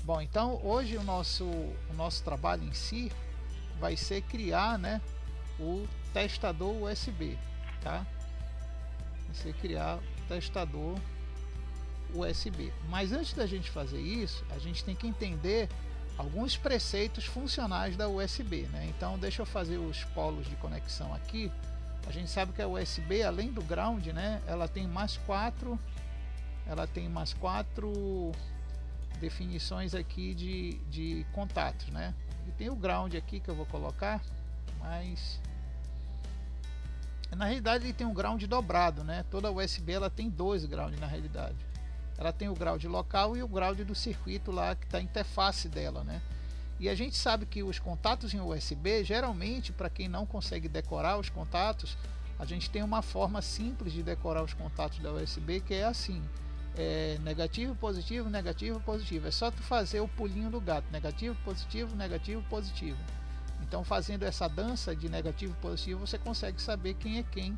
Bom, então hoje o nosso trabalho em si vai ser criar, né, o testador USB, tá? Vai ser criar o testador USB. Mas antes da gente fazer isso, a gente tem que entender alguns preceitos funcionais da USB, né? Então deixa eu fazer os polos de conexão aqui. A gente sabe que a USB, além do ground, né, ela tem mais quatro definições aqui de contatos, né? E tem o ground aqui que eu vou colocar, mas na realidade ele tem um ground dobrado, né? Toda USB ela tem dois ground na realidade. Ela tem o ground local e o ground do circuito lá que está a interface dela, né? E a gente sabe que os contatos em USB, geralmente, para quem não consegue decorar os contatos, a gente tem uma forma simples de decorar os contatos da USB, que é assim: negativo, positivo, negativo, positivo. É só tu fazer o pulinho do gato: negativo, positivo, negativo, positivo. Então, fazendo essa dança de negativo e positivo, você consegue saber quem é quem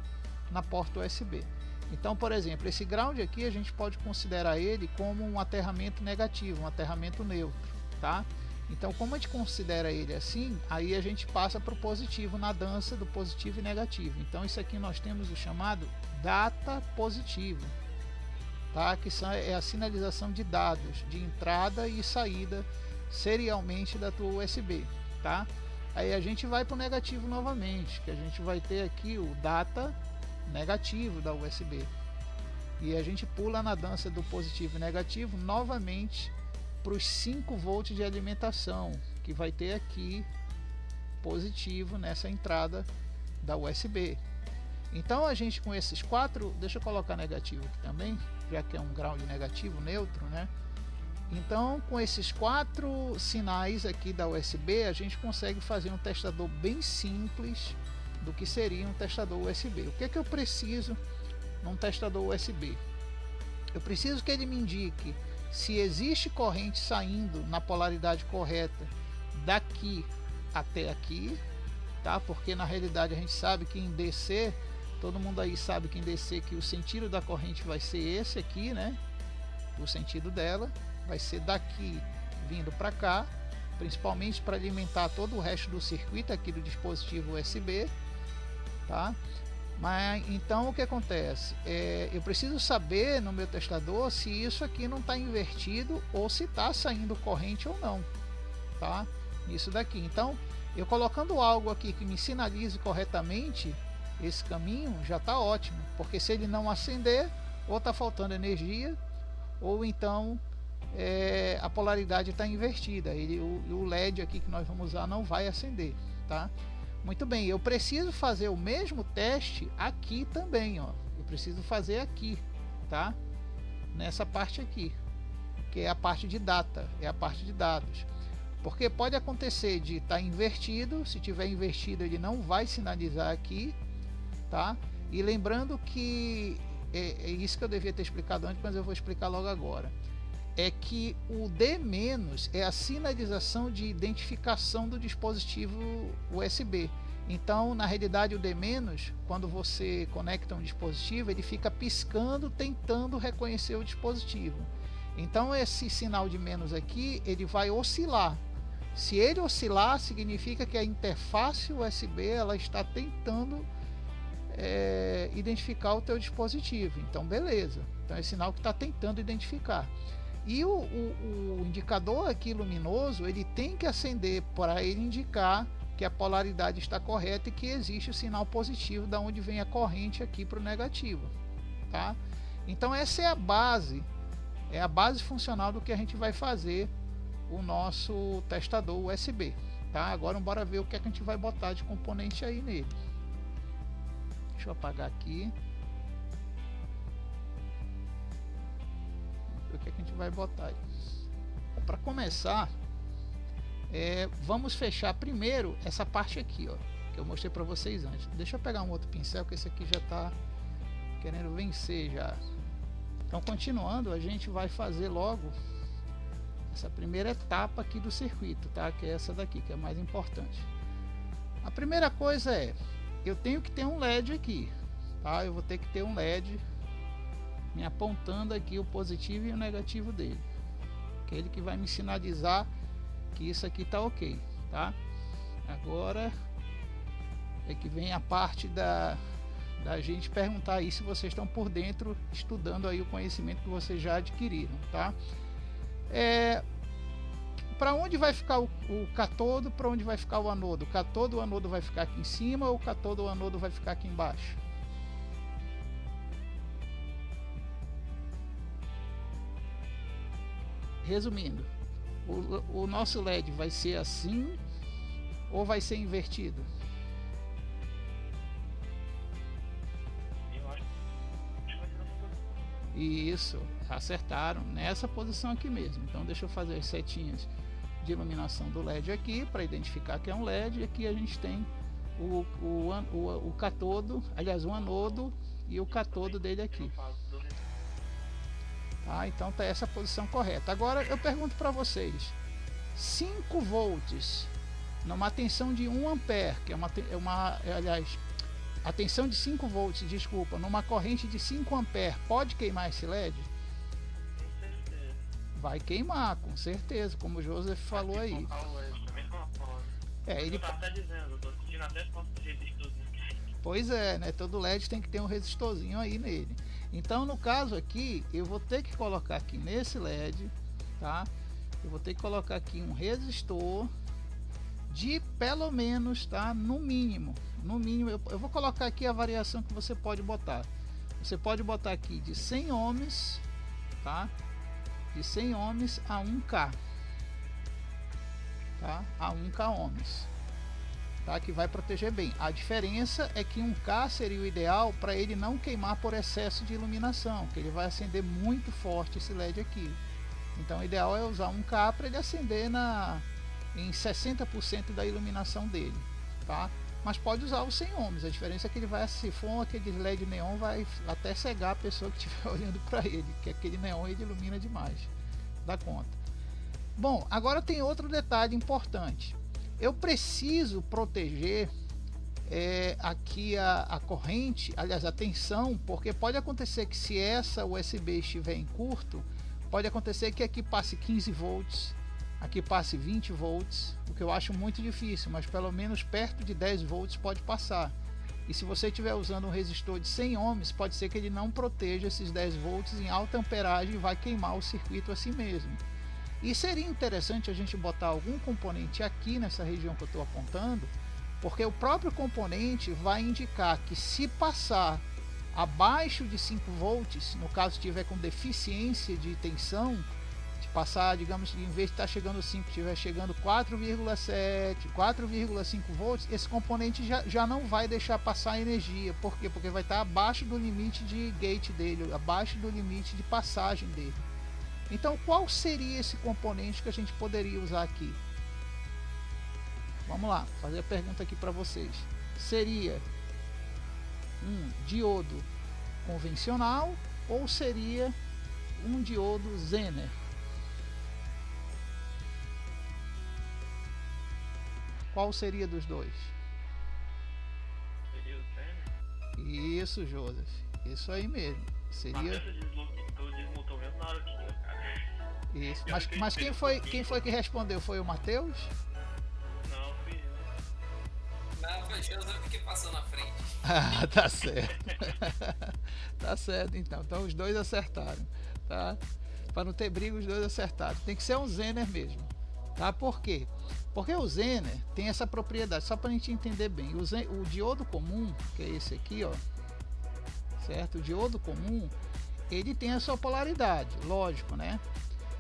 na porta USB. Então, por exemplo, esse ground aqui a gente pode considerar ele como um aterramento negativo, um aterramento neutro, tá? Então, como a gente considera ele assim, aí a gente passa para o positivo na dança do positivo e negativo. Então, isso aqui nós temos o chamado data positivo, tá? Que é a sinalização de dados de entrada e saída serialmente da tua USB, tá? Aí a gente vai para o negativo novamente, que a gente vai ter aqui o data negativo da USB, e a gente pula na dança do positivo e negativo novamente para os 5 volts de alimentação, que vai ter aqui positivo nessa entrada da USB. Então a gente, com esses 4, deixa eu colocar negativo aqui também, já que é um ground negativo neutro, né? Então, com esses 4 sinais aqui da USB, a gente consegue fazer um testador bem simples do que seria um testador USB. O que é que eu preciso num testador USB? Eu preciso que ele me indique se existe corrente saindo na polaridade correta daqui até aqui, tá? Porque na realidade a gente sabe que em DC, todo mundo aí sabe que em DC que o sentido da corrente vai ser esse aqui, né? O sentido dela vai ser daqui vindo para cá, principalmente para alimentar todo o resto do circuito aqui do dispositivo USB, tá? Mas então o que acontece? Eu preciso saber no meu testador se isso aqui não está invertido ou se está saindo corrente ou não, tá? Isso daqui. Então, eu colocando algo aqui que me sinalize corretamente esse caminho já está ótimo, porque se ele não acender, ou está faltando energia, ou então a polaridade está invertida. O LED aqui que nós vamos usar não vai acender, tá? Muito bem, eu preciso fazer o mesmo teste aqui também, ó. Eu preciso fazer aqui, tá? Nessa parte aqui, que é a parte de data, é a parte de dados. Porque pode acontecer de estar invertido. Se tiver invertido, ele não vai sinalizar aqui, tá? E lembrando que é isso que eu devia ter explicado antes, mas eu vou explicar logo agora. É que o D- é a sinalização de identificação do dispositivo USB. Então, na realidade, o D-, quando você conecta um dispositivo, ele fica piscando, tentando reconhecer o dispositivo. Então, esse sinal de menos aqui, ele vai oscilar. Se ele oscilar, significa que a interface USB ela está tentando identificar o teu dispositivo. Então, beleza. Então, é sinal que está tentando identificar. E o indicador aqui luminoso, ele tem que acender para ele indicar que a polaridade está correta e que existe o sinal positivo da onde vem a corrente aqui para o negativo, tá? Então essa é a base funcional do que a gente vai fazer o nosso testador USB, tá? Agora bora ver o que a gente vai botar de componente aí nele. Deixa eu apagar aqui. O que a gente vai botar aí? Para começar, vamos fechar primeiro essa parte aqui, ó, que eu mostrei para vocês antes. Deixa eu pegar um outro pincel, que esse aqui já está querendo vencer já. Então, continuando, a gente vai fazer logo essa primeira etapa aqui do circuito, tá? Que é essa daqui, que é a mais importante. A primeira coisa eu tenho que ter um LED aqui, tá? Eu vou ter que ter um LED me apontando aqui o positivo e o negativo dele. aquele que vai me sinalizar que isso aqui tá ok, tá? Agora é que vem a parte da gente perguntar aí se vocês estão por dentro, estudando aí o conhecimento que vocês já adquiriram, tá? Para onde vai ficar o cátodo, para onde vai ficar o anodo? O cátodo ou o anodo vai ficar aqui em cima, ou o cátodo ou o anodo vai ficar aqui embaixo? Resumindo, o nosso LED vai ser assim ou vai ser invertido? Isso, acertaram nessa posição aqui mesmo. Então deixa eu fazer as setinhas de iluminação do LED aqui para identificar que é um LED. E aqui a gente tem o cátodo, aliás, o anodo e o cátodo dele aqui. Tá, então tá essa posição correta. Agora eu pergunto para vocês: 5 volts numa tensão de 1 ampere, que aliás, a tensão de 5 volts, desculpa, numa corrente de 5 ampere, pode queimar esse LED? Com certeza. Vai queimar, com certeza, como o Joseph falou aí. Ele tá até dizendo, eu tô sentindo até quanto de resistorzinho. Pois é, né? Todo LED tem que ter um resistorzinho aí nele. Então, no caso aqui, eu vou ter que colocar aqui nesse LED, tá? Eu vou ter que colocar aqui um resistor de pelo menos, tá? No mínimo, eu vou colocar aqui a variação que você pode botar. Você pode botar aqui de 100 ohms, tá? De 100 ohms a 1K, tá? A 1K ohms. Tá, que vai proteger bem. A diferença é que 1K seria o ideal para ele não queimar por excesso de iluminação, que ele vai acender muito forte esse LED aqui. Então o ideal é usar 1K para ele acender em 60% da iluminação dele, tá? Mas pode usar os 100 ohms. A diferença é que ele vai, se for aquele LED neon, vai até cegar a pessoa que estiver olhando para ele, que aquele neon ele ilumina demais, dá conta. Bom, agora tem outro detalhe importante. Eu preciso proteger aqui a corrente, aliás, a tensão, porque pode acontecer que se essa USB estiver em curto, pode acontecer que aqui passe 15 volts, aqui passe 20 volts, o que eu acho muito difícil, mas pelo menos perto de 10 volts pode passar. E se você estiver usando um resistor de 100 ohms, pode ser que ele não proteja esses 10 volts em alta amperagem e vai queimar o circuito assim mesmo. E seria interessante a gente botar algum componente aqui nessa região que eu estou apontando, porque o próprio componente vai indicar que se passar abaixo de 5 volts, no caso estiver com deficiência de tensão, de passar, digamos, em vez de estar chegando 5, estiver chegando 4,7, 4,5 volts, esse componente já não vai deixar passar energia. Por quê? Porque vai estar abaixo do limite de gate dele, abaixo do limite de passagem dele. Então, qual seria esse componente que a gente poderia usar aqui? Vamos lá, fazer a pergunta aqui para vocês. Seria um diodo convencional ou seria um diodo Zener? Qual seria dos dois? Seria o Zener? Isso, Joseph. Isso aí mesmo. Seria... desmutou mesmo na hora que eu, cara. Isso. Mas quem foi que respondeu? Foi o Matheus? Não, fui eu. Não, foi o Joseph que passou na frente. Ah, tá certo. Tá certo, então. Então os dois acertaram, tá? Para não ter briga, os dois acertaram. Tem que ser um Zener mesmo, tá? Por quê? Porque o Zener tem essa propriedade, só para a gente entender bem. O diodo comum, que é esse aqui, ó, certo? O diodo comum, ele tem a sua polaridade, lógico, né?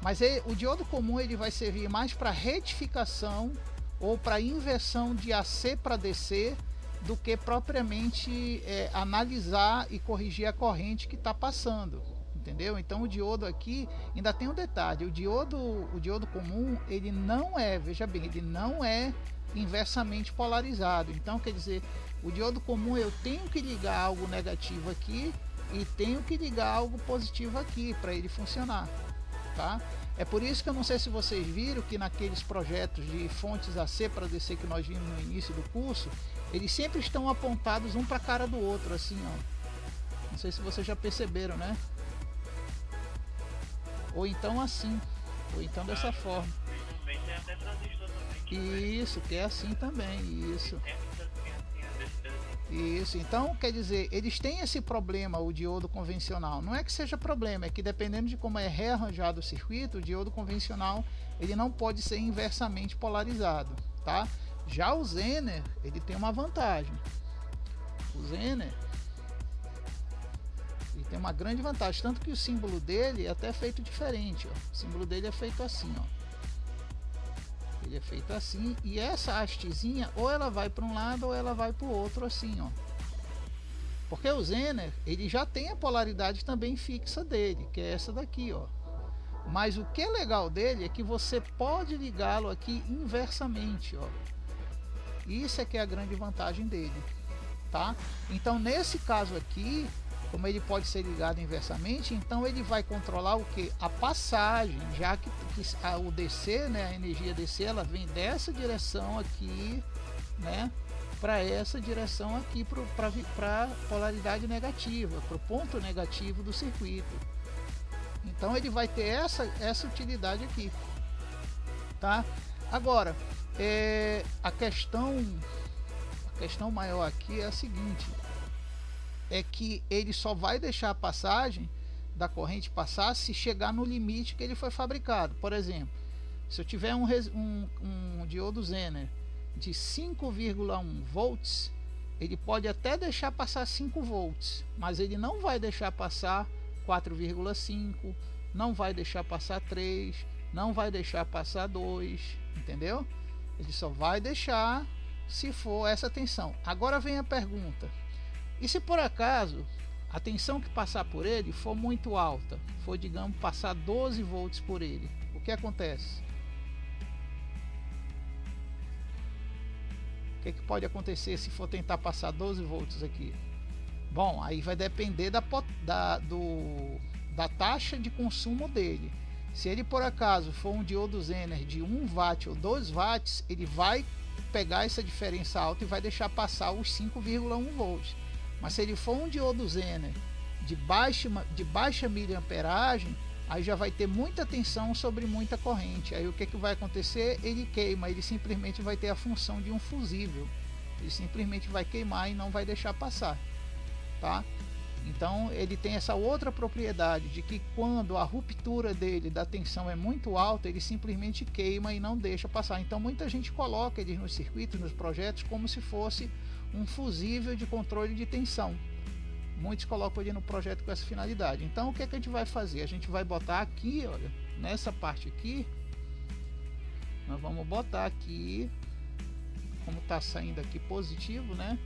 Mas o diodo comum ele vai servir mais para retificação ou para inversão de AC para DC do que propriamente analisar e corrigir a corrente que está passando, entendeu? Então o diodo aqui ainda tem um detalhe: o diodo comum ele não é, veja bem, ele não é inversamente polarizado. Então quer dizer, o diodo comum eu tenho que ligar algo negativo aqui e tenho que ligar algo positivo aqui para ele funcionar, tá? É por isso que eu não sei se vocês viram que naqueles projetos de fontes AC para DC que nós vimos no início do curso, eles sempre estão apontados um para a cara do outro, assim, ó. Não sei se vocês já perceberam, né? Ou então assim. Ou então dessa forma. Também tem até transistor também. Isso, que é assim também, isso. Isso, então quer dizer, eles têm esse problema, o diodo convencional. Não é que seja problema, é que dependendo de como é rearranjado o circuito, o diodo convencional ele não pode ser inversamente polarizado, tá? Já o Zener, ele tem uma vantagem. O Zener, ele tem uma grande vantagem, tanto que o símbolo dele é até feito diferente, ó. O símbolo dele é feito assim, ó. Ele é feito assim, e essa hastezinha ou ela vai para um lado ou ela vai para o outro, assim, ó. Porque o Zener, ele já tem a polaridade também fixa dele, que é essa daqui, ó. Mas o que é legal dele é que você pode ligá-lo aqui inversamente, ó. Isso é que é a grande vantagem dele, tá? Então nesse caso aqui, como ele pode ser ligado inversamente, então ele vai controlar o que? A passagem, já que o DC, né, a energia DC, ela vem dessa direção aqui, né, para essa direção aqui, para a polaridade negativa, para o ponto negativo do circuito. Então ele vai ter essa utilidade aqui, tá? Agora, a questão maior aqui é a seguinte: é que ele só vai deixar a passagem da corrente passar se chegar no limite que ele foi fabricado. Por exemplo, se eu tiver um diodo Zener de 5,1 volts, ele pode até deixar passar 5 volts, mas ele não vai deixar passar 4,5, não vai deixar passar 3, não vai deixar passar 2, entendeu? Ele só vai deixar se for essa tensão. Agora vem a pergunta: e se por acaso a tensão que passar por ele for muito alta, for, digamos, passar 12 volts por ele, o que acontece? O que pode acontecer se for tentar passar 12 volts aqui? Bom, aí vai depender da taxa de consumo dele. Se ele por acaso for um diodo Zener de 1 watt ou 2 watts, ele vai pegar essa diferença alta e vai deixar passar os 5,1 volts. Mas se ele for um diodo Zener de baixa miliamperagem, aí já vai ter muita tensão sobre muita corrente. Aí o que vai acontecer? Ele queima, ele simplesmente vai ter a função de um fusível. Ele simplesmente vai queimar e não vai deixar passar, tá? Então ele tem essa outra propriedade de que quando a ruptura dele da tensão é muito alta, ele simplesmente queima e não deixa passar. Então muita gente coloca ele nos circuitos, nos projetos, como se fosse um fusível de controle de tensão. Muitos colocam ele no projeto com essa finalidade. Então o que a gente vai fazer? A gente vai botar aqui, olha, nessa parte aqui, nós vamos botar aqui, como está saindo aqui positivo, né?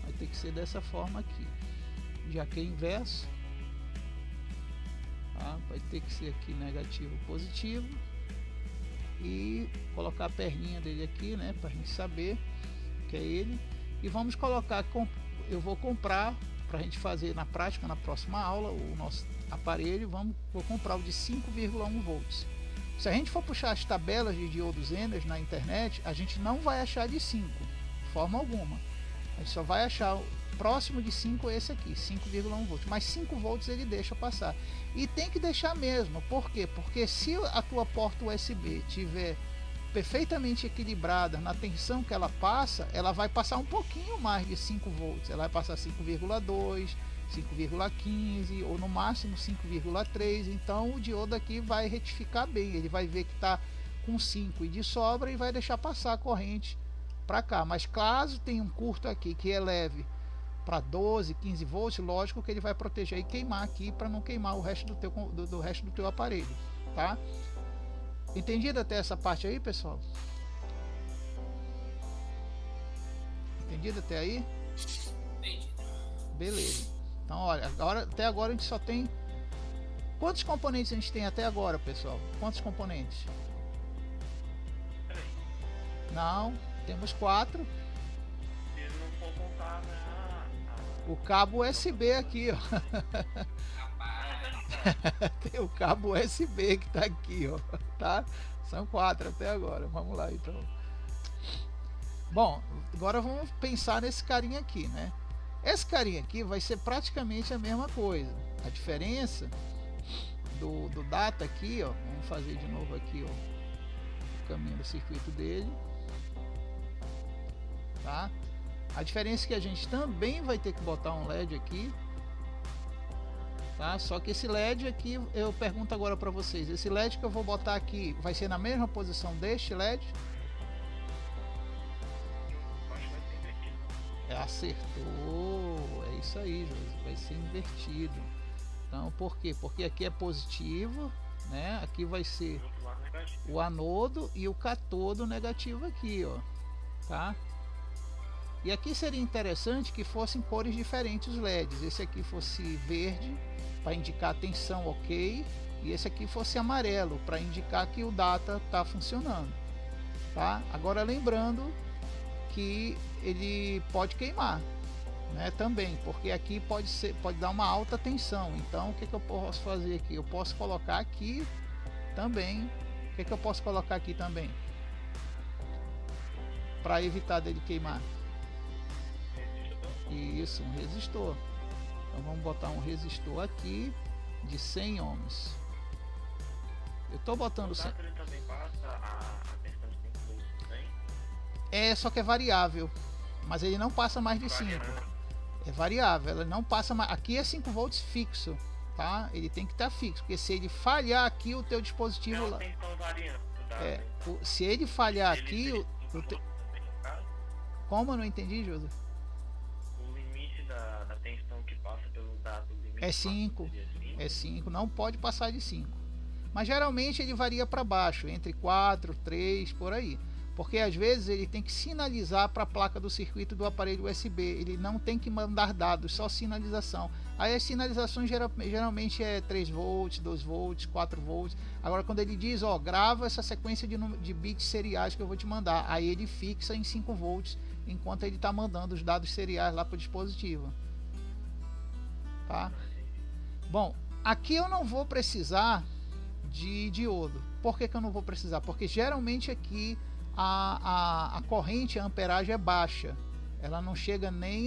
Vai ter que ser dessa forma aqui, já que é inverso, tá? Vai ter que ser aqui negativo, positivo, e colocar a perninha dele aqui, né? Para a gente saber que é ele. E vamos colocar, eu vou comprar, para a gente fazer na prática, na próxima aula, o nosso aparelho, vou comprar o de 5,1 volts. Se a gente for puxar as tabelas de diodos Zener na internet, a gente não vai achar de 5, de forma alguma. A gente só vai achar próximo de 5 esse aqui, 5,1 volts. Mas 5 volts ele deixa passar. E tem que deixar mesmo. Por quê? Porque se a tua porta USB tiver perfeitamente equilibrada na tensão que ela passa, ela vai passar um pouquinho mais de 5 volts. Ela vai passar 5,2, 5,15 ou no máximo 5,3. Então o diodo aqui vai retificar bem. Ele vai ver que está com 5 e de sobra e vai deixar passar a corrente para cá. Mas caso tenha um curto aqui que eleve para 12, 15 volts, lógico que ele vai proteger e queimar aqui para não queimar o resto do resto do teu aparelho, tá? Entendido até essa parte aí, pessoal? Entendido até aí? Entendi. Beleza. Então, olha, até agora a gente só tem... Quantos componentes a gente tem até agora, pessoal? Quantos componentes? Não, temos 4. Se não for contar, né? O cabo USB aqui, ó. Tem o cabo USB que tá aqui, ó, tá? São 4 até agora. Vamos lá, então. Bom, agora vamos pensar nesse carinha aqui, né? Esse carinha aqui vai ser praticamente a mesma coisa. A diferença do data aqui, ó, vamos fazer de novo aqui, ó, o caminho do circuito dele, tá? A diferença é que a gente também vai ter que botar um LED aqui, tá? Só que esse LED aqui, eu pergunto agora para vocês, esse LED que eu vou botar aqui vai ser na mesma posição deste LED? Acertou, é isso aí, José, vai ser invertido. Então, por quê? Porque aqui é positivo, né? Aqui vai ser o anodo e o catodo negativo aqui, ó, tá? E aqui seria interessante que fossem cores diferentes os LEDs. Esse aqui fosse verde para indicar a tensão ok, e esse aqui fosse amarelo para indicar que o data está funcionando, tá? Agora lembrando que ele pode queimar, né, também, porque aqui pode dar uma alta tensão. Então o que eu posso fazer aqui? Eu posso colocar aqui também, o que eu posso colocar aqui também para evitar dele queimar? Isso, um resistor. Então vamos botar um resistor aqui de 100 ohms. Eu estou botando 100. Só que é variável, mas ele não passa mais de 5. É variável, ela não passa mais. Aqui é 5 volts fixo, tá? Ele tem que estar fixo, porque se ele falhar aqui, o teu dispositivo lá, se ele falhar aqui, como eu não entendi, José? O limite da tensão que passa pelo dado é 5. É 5, não pode passar de 5. Mas geralmente ele varia para baixo, entre 4, 3, por aí. Porque às vezes ele tem que sinalizar para a placa do circuito do aparelho USB. Ele não tem que mandar dados, só sinalização. Aí as sinalizações geralmente é 3 volts, 2 volts, 4 volts. Agora quando ele diz, ó, grava essa sequência de bits seriais que eu vou te mandar, aí ele fixa em 5 volts enquanto ele está mandando os dados seriais lá para o dispositivo, tá? Bom, aqui eu não vou precisar de diodo. Por que eu não vou precisar? Porque geralmente aqui a corrente, a amperagem é baixa, ela não chega nem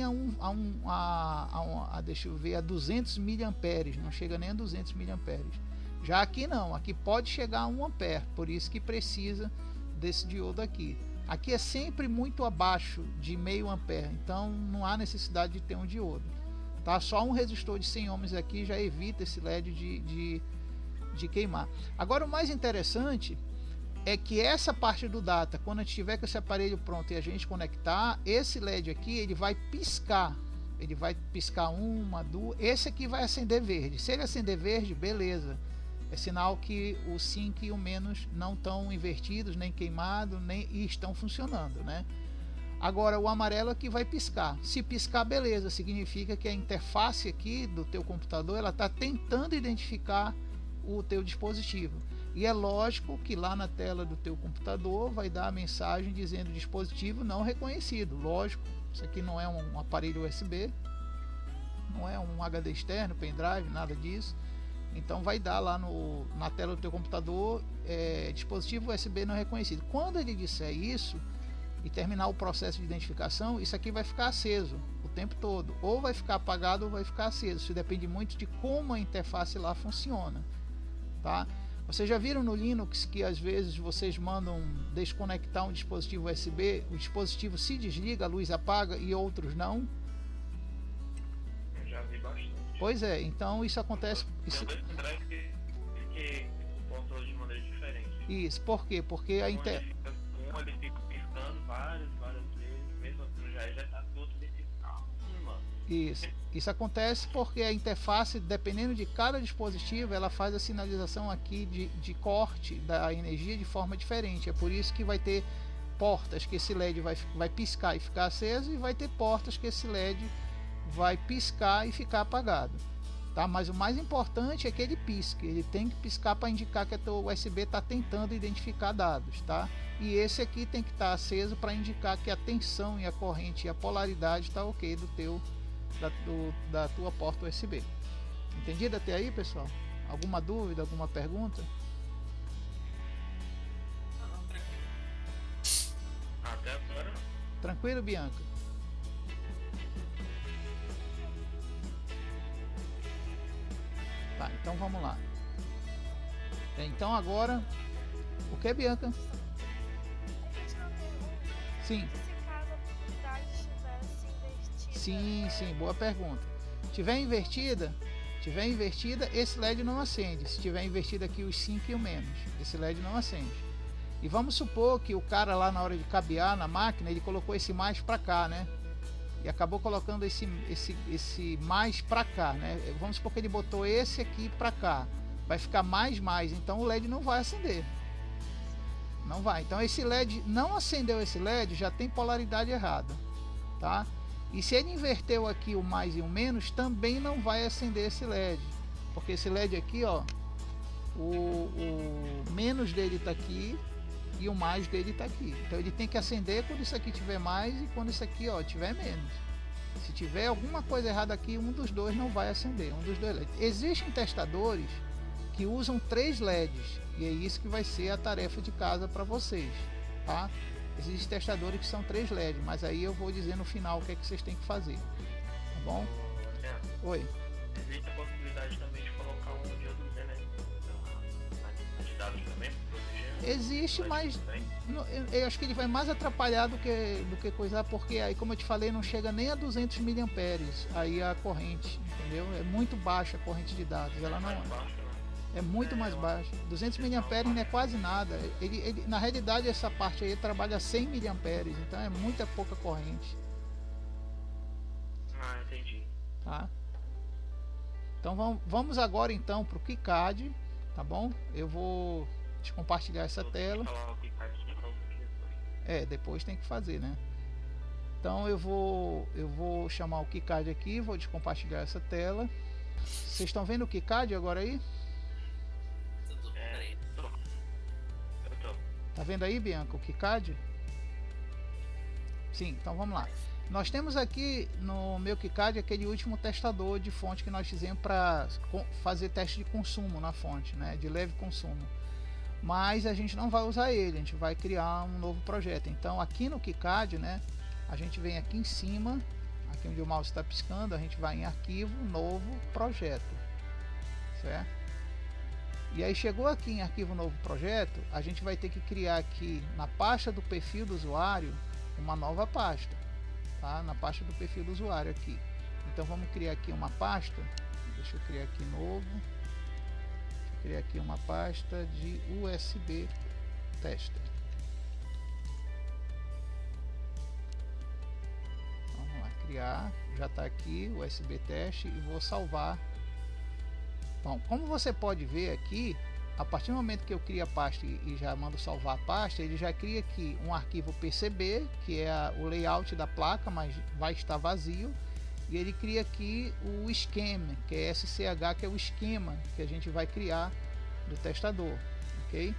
deixa eu ver, a 200 miliamperes, não chega nem a 200 miliamperes. Já aqui não, aqui pode chegar a 1 ampere, por isso que precisa desse diodo aqui. Aqui é sempre muito abaixo de meio ampere, então não há necessidade de ter um diodo, tá? Só um resistor de 100 ohms aqui já evita esse LED de queimar. Agora o mais interessante é que essa parte do data, quando a gente tiver com esse aparelho pronto e a gente conectar, esse LED aqui, ele vai piscar. Ele vai piscar uma, duas, esse aqui vai acender verde. Se ele acender verde, beleza. É sinal que o 5 e o menos não estão invertidos, nem queimados, e estão funcionando, né? Agora o amarelo aqui vai piscar. Se piscar, beleza, significa que a interface aqui do teu computador, ela está tentando identificar o teu dispositivo. E é lógico que lá na tela do teu computador vai dar a mensagem dizendo dispositivo não reconhecido. Lógico, isso aqui não é um aparelho USB, não é um HD externo, pendrive, nada disso. Então vai dar lá na tela do teu computador dispositivo USB não reconhecido. Quando ele disser isso e terminar o processo de identificação, isso aqui vai ficar aceso o tempo todo. Ou vai ficar apagado ou vai ficar aceso. Isso depende muito de como a interface lá funciona, tá? Vocês já viram no Linux que às vezes vocês mandam desconectar um dispositivo USB, o dispositivo se desliga, a luz apaga e outros não? Eu já vi bastante. Pois é, então isso acontece. Tem dois pendrives que controlam de maneira diferente. Isso, por quê? Porque ele fica piscando várias vezes, mesmo assim já está tudo desse carro. Isso acontece porque a interface, dependendo de cada dispositivo, ela faz a sinalização aqui de corte da energia de forma diferente. É por isso que vai ter portas que esse LED vai piscar e ficar aceso, e vai ter portas que esse LED vai piscar e ficar apagado, tá? Mas o mais importante é que ele pisque. Ele tem que piscar para indicar que a tua USB está tentando identificar dados, tá? E esse aqui tem que estar aceso para indicar que a tensão e a corrente e a polaridade está ok da tua porta USB. Entendido até aí, pessoal? Alguma dúvida, alguma pergunta? Não, tranquilo. Até agora. Tranquilo, Bianca? Tá, então vamos lá. Então agora, o que, Bianca? Sim. Sim, boa pergunta. Tiver invertida, esse LED não acende. Se tiver invertido aqui os 5 e o menos, esse LED não acende. E vamos supor que o cara lá na hora de cabear na máquina, ele colocou esse mais para cá, né? E acabou colocando esse mais para cá, né? Vamos supor que ele botou esse aqui para cá. Vai ficar mais, então o LED não vai acender. Não vai. Então esse LED, não acendeu esse LED, já tem polaridade errada, tá? E se ele inverteu aqui o mais e o menos, também não vai acender esse LED. Porque esse LED aqui, ó, o menos dele está aqui e o mais dele está aqui. Então ele tem que acender quando isso aqui tiver mais e quando isso aqui, ó, tiver menos. Se tiver alguma coisa errada aqui, um dos dois não vai acender, um dos dois LEDs. Existem testadores que usam 3 LEDs e é isso que vai ser a tarefa de casa para vocês, tá? Existem testadores que são 3 LEDs, mas aí eu vou dizer no final o que é que vocês têm que fazer, tá bom? Oi. Existe a possibilidade também de colocar um diodo né? De dados também para proteger? Existe, mas eu acho que ele vai mais atrapalhar do que coisa, porque aí, como eu te falei, não chega nem a 200 mA aí a corrente, entendeu? É muito baixa a corrente de dados, ela não é muito mais baixa. 200 mA não é quase nada. Ele na realidade essa parte aí trabalha 100 mA, então é muita pouca corrente. Ah, entendi. Tá? Então vamos agora então para o KiCad, tá bom? Eu vou compartilhar essa tela. Depois tem que fazer, né? Então eu vou chamar o KiCad aqui, vou descompartilhar essa tela. Vocês estão vendo o KiCad agora aí? Tá vendo aí, Bianca, o KiCad? Sim, então vamos lá. Nós temos aqui no meu KiCad aquele último testador de fonte que nós fizemos para fazer teste de consumo na fonte, né, de leve consumo. Mas a gente não vai usar ele, a gente vai criar um novo projeto. Então aqui no KiCad, né, a gente vem aqui em cima, aqui onde o mouse está piscando, a gente vai em arquivo, novo, projeto, certo? E aí chegou aqui em arquivo novo projeto, a gente vai ter que criar aqui na pasta do perfil do usuário uma nova pasta, tá? Na pasta do perfil do usuário aqui. Então vamos criar aqui uma pasta, deixa eu criar aqui novo, deixa eu criar aqui uma pasta de USB tester. Vamos lá, criar, já está aqui o USB teste e vou salvar. Bom, como você pode ver aqui, a partir do momento que eu crio a pasta e já mando salvar a pasta, ele já cria aqui um arquivo PCB, que é o layout da placa, mas vai estar vazio, e ele cria aqui o esquema, que é SCH, que é o esquema que a gente vai criar do testador, ok?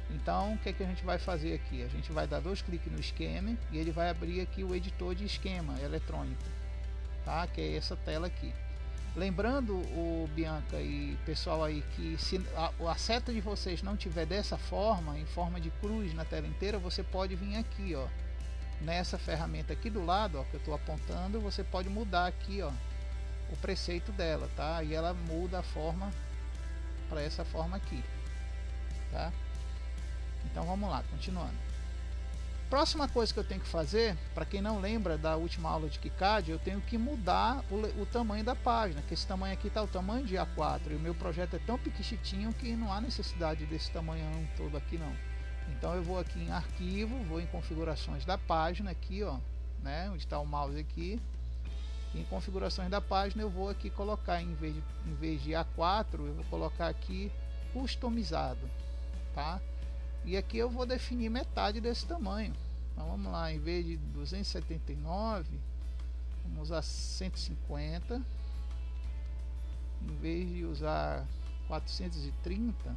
Então, o que é que a gente vai fazer aqui? A gente vai dar 2 cliques no esquema e ele vai abrir aqui o editor de esquema eletrônico, tá? Que é essa tela aqui. Lembrando, o Bianca e pessoal aí, que se a seta de vocês não tiver dessa forma, em forma de cruz na tela inteira, você pode vir aqui, ó, nessa ferramenta aqui do lado, ó, que eu estou apontando, você pode mudar aqui, ó, o preceito dela, tá? E ela muda a forma para essa forma aqui, tá? Então vamos lá, continuando. Próxima coisa que eu tenho que fazer, para quem não lembra da última aula de KiCad, eu tenho que mudar o tamanho da página, que esse tamanho aqui está o tamanho de A4, e o meu projeto é tão pequichitinho que não há necessidade desse tamanhão todo aqui não. Então eu vou aqui em arquivo, vou em configurações da página aqui, ó, né, onde está o mouse aqui, e em configurações da página eu vou aqui colocar, em vez de A4, eu vou colocar aqui customizado, tá? E aqui eu vou definir metade desse tamanho. Então vamos lá, em vez de 279, vamos usar 150. Em vez de usar 430,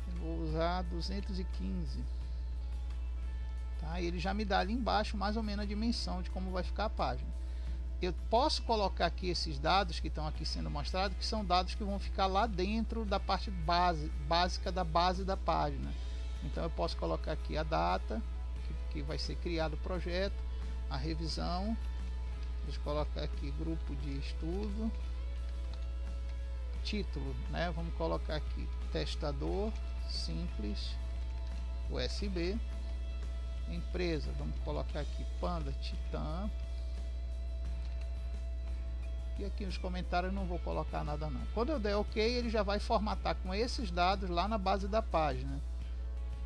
eu vou usar 215. Tá? E ele já me dá ali embaixo mais ou menos a dimensão de como vai ficar a página. Eu posso colocar aqui esses dados que estão aqui sendo mostrados, que são dados que vão ficar lá dentro da parte básica da base da página. Então eu posso colocar aqui a data que vai ser criado o projeto, a revisão, deixa eu colocar aqui grupo de estudo, título, né? Vamos colocar aqui testador simples USB. Empresa, vamos colocar aqui Panda Titan. E aqui nos comentários eu não vou colocar nada não. Quando eu der OK, ele já vai formatar com esses dados lá na base da página.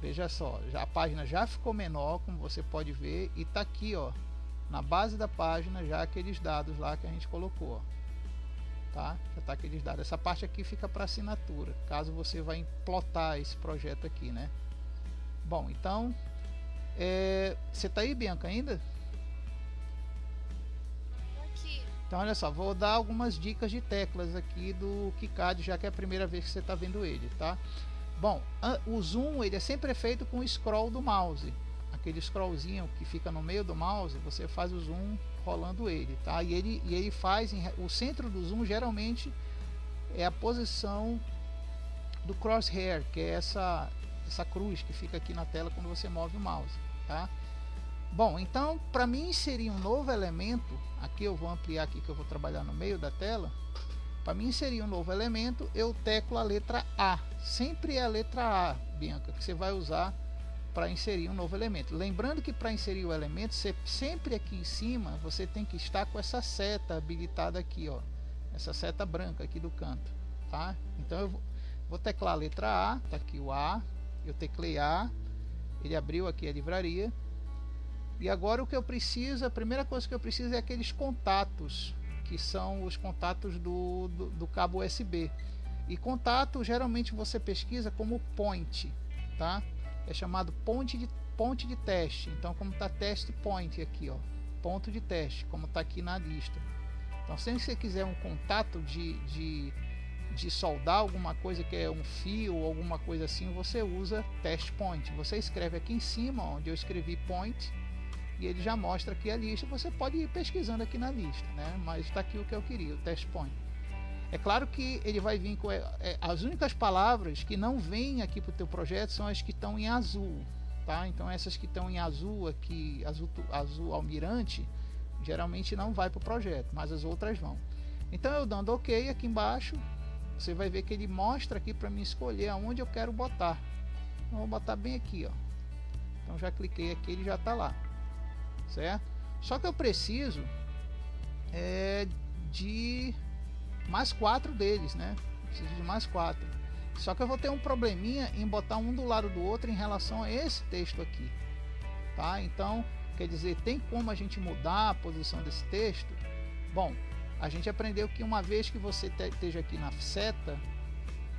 Veja só, a página já ficou menor, como você pode ver, e tá aqui, ó, na base da página já aqueles dados lá que a gente colocou, ó. Tá? Já tá aqueles dados. Essa parte aqui fica para assinatura, caso você vai implotar esse projeto aqui, né? Bom, então você tá aí, Bianca, ainda? Aqui. Então olha só, vou dar algumas dicas de teclas aqui do KiCad, já que é a primeira vez que você está vendo ele, tá? Bom, o zoom ele é sempre feito com o scroll do mouse, aquele scrollzinho que fica no meio do mouse, você faz o zoom rolando ele, tá? E ele faz o centro do zoom geralmente é a posição do crosshair, que é essa cruz que fica aqui na tela quando você move o mouse, tá? Bom, então para mim inserir um novo elemento, aqui eu vou ampliar aqui que eu vou trabalhar no meio da tela. Para mim inserir um novo elemento, eu teclo a letra A. Sempre é a letra A, Bianca, que você vai usar para inserir um novo elemento. Lembrando que para inserir o elemento, você sempre aqui em cima, você tem que estar com essa seta habilitada aqui, ó. Essa seta branca aqui do canto, tá? Então eu vou teclar a letra A, tá aqui o A, eu teclei A, ele abriu aqui a livraria. E agora o que eu preciso, a primeira coisa que eu preciso é aqueles contatos, que são os contatos do cabo USB. E contato geralmente você pesquisa como point, tá? É chamado ponte de teste. Então como está test point aqui, ó, ponto de teste, como está aqui na lista. Então se você quiser um contato de soldar alguma coisa que é um fio ou alguma coisa assim, você usa test point. Você escreve aqui em cima onde eu escrevi point e ele já mostra aqui a lista. Você pode ir pesquisando aqui na lista, né? Mas está aqui o que eu queria, o test point. É claro que ele vai vir com as únicas palavras que não vêm aqui para o teu projeto são as que estão em azul, tá? Então essas que estão em azul aqui, azul almirante, geralmente não vai para o projeto, mas as outras vão. Então eu dando OK aqui embaixo, você vai ver que ele mostra aqui para mim escolher aonde eu quero botar. Então, vou botar bem aqui, ó. Então já cliquei aqui, ele já está lá, certo? Só que eu preciso de mais 4 deles, né? Preciso de mais 4. Só que eu vou ter um probleminha em botar um do lado do outro em relação a esse texto aqui, tá? Então, quer dizer, tem como a gente mudar a posição desse texto? Bom, a gente aprendeu que uma vez que você esteja aqui na seta,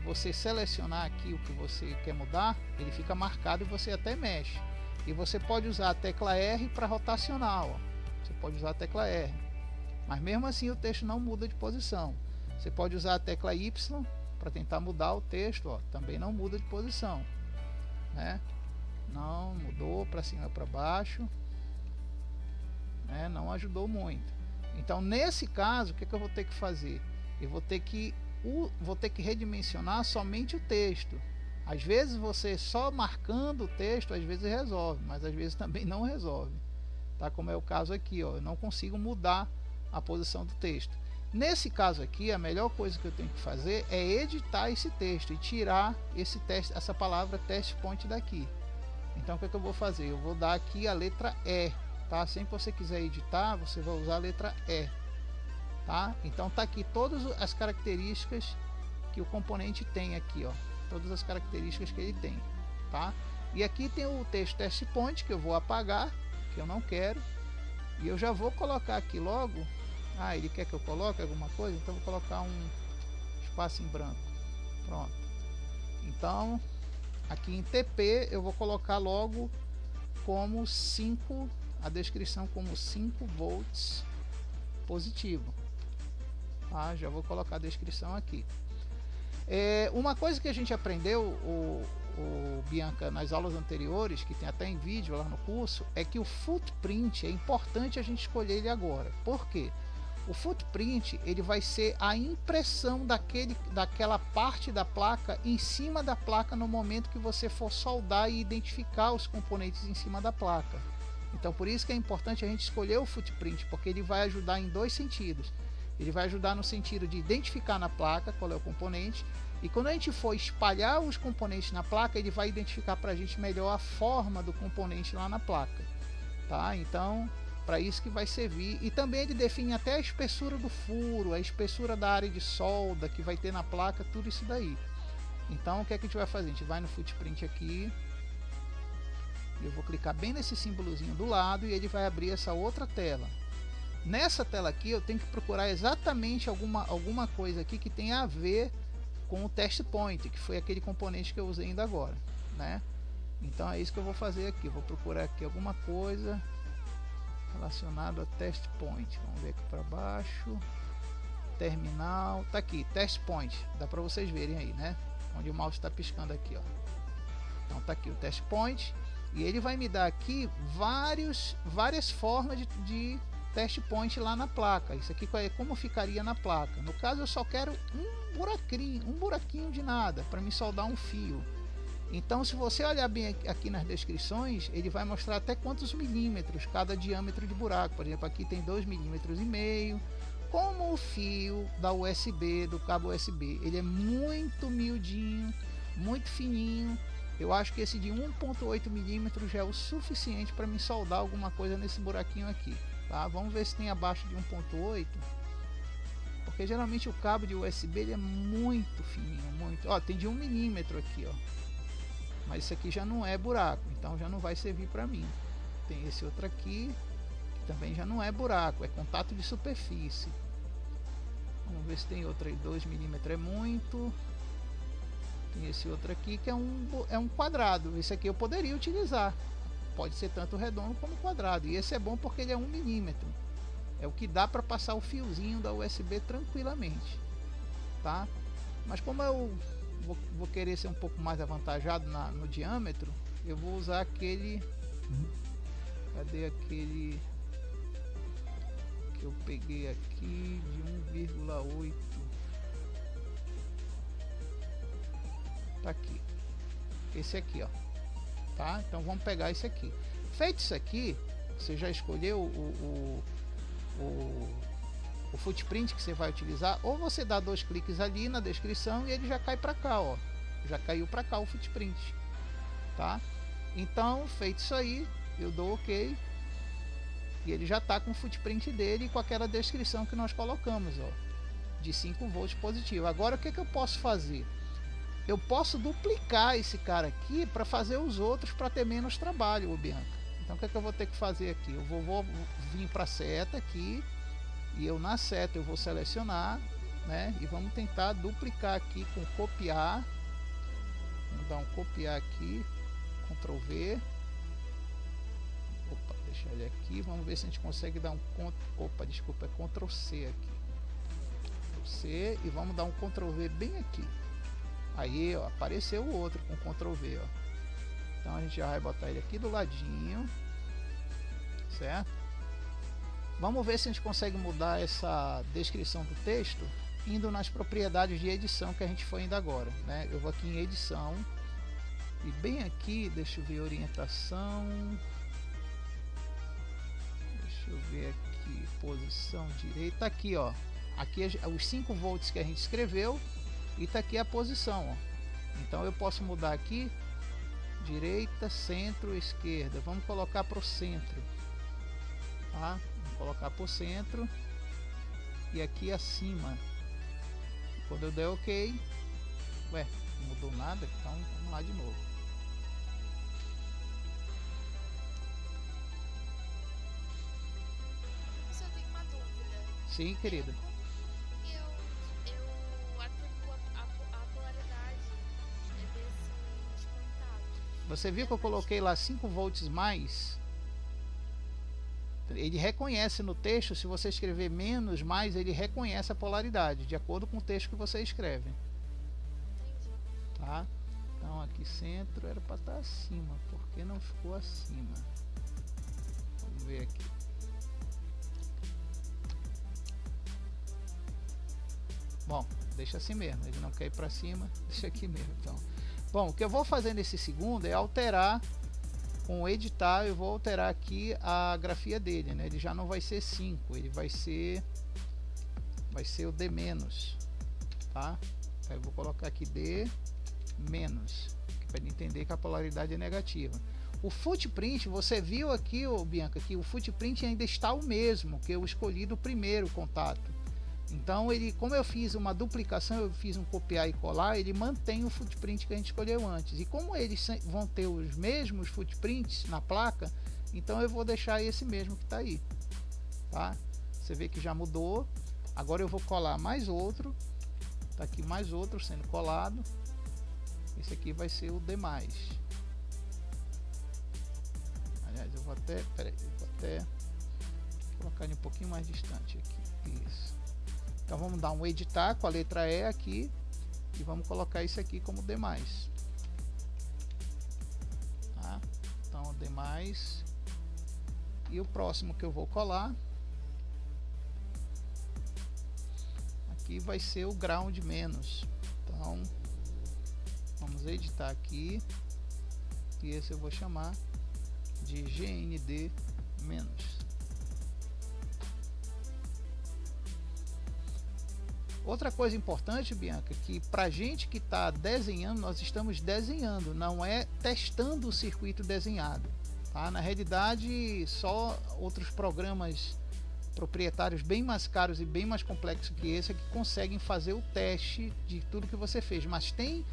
você selecionar aqui o que você quer mudar, ele fica marcado e você até mexe. E você pode usar a tecla R para rotacionar, ó. Você pode usar a tecla R, mas mesmo assim o texto não muda de posição. Você pode usar a tecla Y para tentar mudar o texto, ó. Também não muda de posição, né? Não mudou para cima, para baixo, né? Não ajudou muito. Então nesse caso, o que eu vou ter que fazer? Eu vou ter que redimensionar somente o texto. Às vezes você só marcando o texto às vezes resolve, mas às vezes também não resolve, tá? Como é o caso aqui, ó, eu não consigo mudar a posição do texto. Nesse caso aqui, a melhor coisa que eu tenho que fazer é editar esse texto e tirar essa palavra test point daqui. Então o que eu vou fazer? Eu vou dar aqui a letra E, tá? Sempre que você quiser editar, você vai usar a letra E, tá? Então tá aqui todas as características que o componente tem aqui, ó. Todas as características que ele tem, tá? E aqui tem o texto test point que eu vou apagar, que eu não quero, e eu já vou colocar aqui logo. Ele quer que eu coloque alguma coisa, então eu vou colocar um espaço em branco. Pronto. Então aqui em TP eu vou colocar logo como 5, a descrição como 5 volts positivo, tá? Já vou colocar a descrição aqui. Uma coisa que a gente aprendeu, Bianca, nas aulas anteriores, que tem até em vídeo lá no curso, é que o footprint é importante a gente escolher ele agora. Por quê? O footprint ele vai ser a impressão daquela parte da placa em cima da placa no momento que você for soldar e identificar os componentes em cima da placa. Então por isso que é importante a gente escolher o footprint, porque ele vai ajudar em 2 sentidos. Ele vai ajudar no sentido de identificar na placa qual é o componente, e quando a gente for espalhar os componentes na placa, ele vai identificar para a gente melhor a forma do componente lá na placa, tá? Então, para isso que vai servir. E também ele define até a espessura do furo, a espessura da área de solda que vai ter na placa, tudo isso daí. Então, o que é que a gente vai fazer? A gente vai no footprint aqui, eu vou clicar bem nesse símbolozinho do lado e ele vai abrir essa outra tela. Nessa tela aqui eu tenho que procurar exatamente alguma coisa aqui que tenha a ver com o test point, que foi aquele componente que eu usei ainda agora, né? Então é isso que eu vou fazer aqui. Vou procurar aqui alguma coisa relacionado a test point. Vamos ver aqui para baixo. Terminal, tá aqui, test point. Dá para vocês verem aí, né? Onde o mouse está piscando aqui, ó. Então tá aqui o test point e ele vai me dar aqui várias formas de test point lá na placa. Isso aqui é como ficaria na placa. No caso eu só quero um buraquinho de nada para me soldar um fio. Então se você olhar bem aqui nas descrições, ele vai mostrar até quantos milímetros cada diâmetro de buraco. Por exemplo, aqui tem 2,5 milímetros. Como o fio da USB, do cabo USB, ele é muito miudinho, muito fininho. Eu acho que esse de 1,8 milímetros já é o suficiente para me soldar alguma coisa nesse buraquinho aqui. Tá? Vamos ver se tem abaixo de 1,8, porque geralmente o cabo de USB ele é muito fininho, muito. Ó, tem de 1 milímetro aqui, ó. Mas isso aqui já não é buraco, então já não vai servir para mim. Tem esse outro aqui, que também já não é buraco, é contato de superfície. Vamos ver se tem outro aí. 2 milímetros é muito. Tem esse outro aqui que é um quadrado. Esse aqui eu poderia utilizar. Pode ser tanto redondo como quadrado. E esse é bom porque ele é 1 milímetro. É o que dá para passar o fiozinho da USB tranquilamente, tá? Mas como eu vou querer ser um pouco mais avantajado no diâmetro, eu vou usar aquele... Cadê aquele que eu peguei aqui de 1,8? Tá aqui. Esse aqui, ó. Tá? Então vamos pegar esse aqui. Feito isso aqui, você já escolheu o footprint que você vai utilizar, ou você dá 2 cliques ali na descrição e ele já cai para cá, ó. Já caiu para cá o footprint, tá? Então, feito isso aí, eu dou OK e ele já tá com o footprint dele e com aquela descrição que nós colocamos, ó, de 5 volts positivo. Agora o que eu posso fazer? Eu posso duplicar esse cara aqui para fazer os outros, para ter menos trabalho, ô Bianca. Então o que eu vou ter que fazer aqui? Eu vou vir para a seta aqui e eu na seta eu vou selecionar, né? E vamos tentar duplicar aqui com copiar. Vamos dar um copiar aqui, Ctrl V. Opa, deixa ele aqui. Vamos ver se a gente consegue dar um Ctrl C aqui. Ctrl C e vamos dar um Ctrl V bem aqui. Aí, ó, apareceu o outro com Ctrl V, ó. Então a gente já vai botar ele aqui do ladinho, certo? Vamos ver se a gente consegue mudar essa descrição do texto indo nas propriedades de edição que a gente foi ainda agora, né? Eu vou aqui em edição e bem aqui, deixa eu ver orientação, deixa eu ver aqui posição direita, aqui, ó, aqui os 5 volts que a gente escreveu. E tá aqui a posição, ó. Então eu posso mudar aqui direita, centro, esquerda. Vamos colocar para o centro, tá? Vamos colocar para o centro e aqui acima. Quando eu der OK, ué, não mudou nada, então vamos lá de novo. Só tenho uma dúvida. Sim, querida. Você viu que eu coloquei lá 5 volts mais? Ele reconhece no texto, se você escrever menos, mais, ele reconhece a polaridade, de acordo com o texto que você escreve. Tá? Então aqui centro era para estar acima, por que não ficou acima? Vamos ver aqui. Bom, deixa assim mesmo, ele não quer ir para cima, deixa aqui mesmo, então. Bom, o que eu vou fazer nesse segundo é alterar, com editar, eu vou alterar aqui a grafia dele, né? Ele já não vai ser 5, ele vai ser vai ser o D-, tá? Aí eu vou colocar aqui D-, para ele entender que a polaridade é negativa. O footprint, você viu aqui, Bianca, que o footprint ainda está o mesmo que eu escolhi do primeiro contato. Então ele, como eu fiz uma duplicação, eu fiz um copiar e colar, ele mantém o footprint que a gente escolheu antes. E como eles vão ter os mesmos footprints na placa, então eu vou deixar esse mesmo que está aí, tá? Você vê que já mudou. Agora eu vou colar mais outro. Tá aqui mais outro sendo colado. Esse aqui vai ser o D+. Aliás, eu vou até, peraí, eu vou até colocar ele um pouquinho mais distante aqui. Isso. Então vamos dar um editar com a letra E aqui e vamos colocar isso aqui como D+. Tá? Então o D+. E o próximo que eu vou colar aqui vai ser o ground-. Então vamos editar aqui e esse eu vou chamar de GND-. Outra coisa importante, Bianca, que pra gente que está desenhando, nós estamos desenhando, não é testando o circuito desenhado, tá? Na realidade, só outros programas proprietários bem mais caros e bem mais complexos que esse é que conseguem fazer o teste de tudo que você fez, mas tem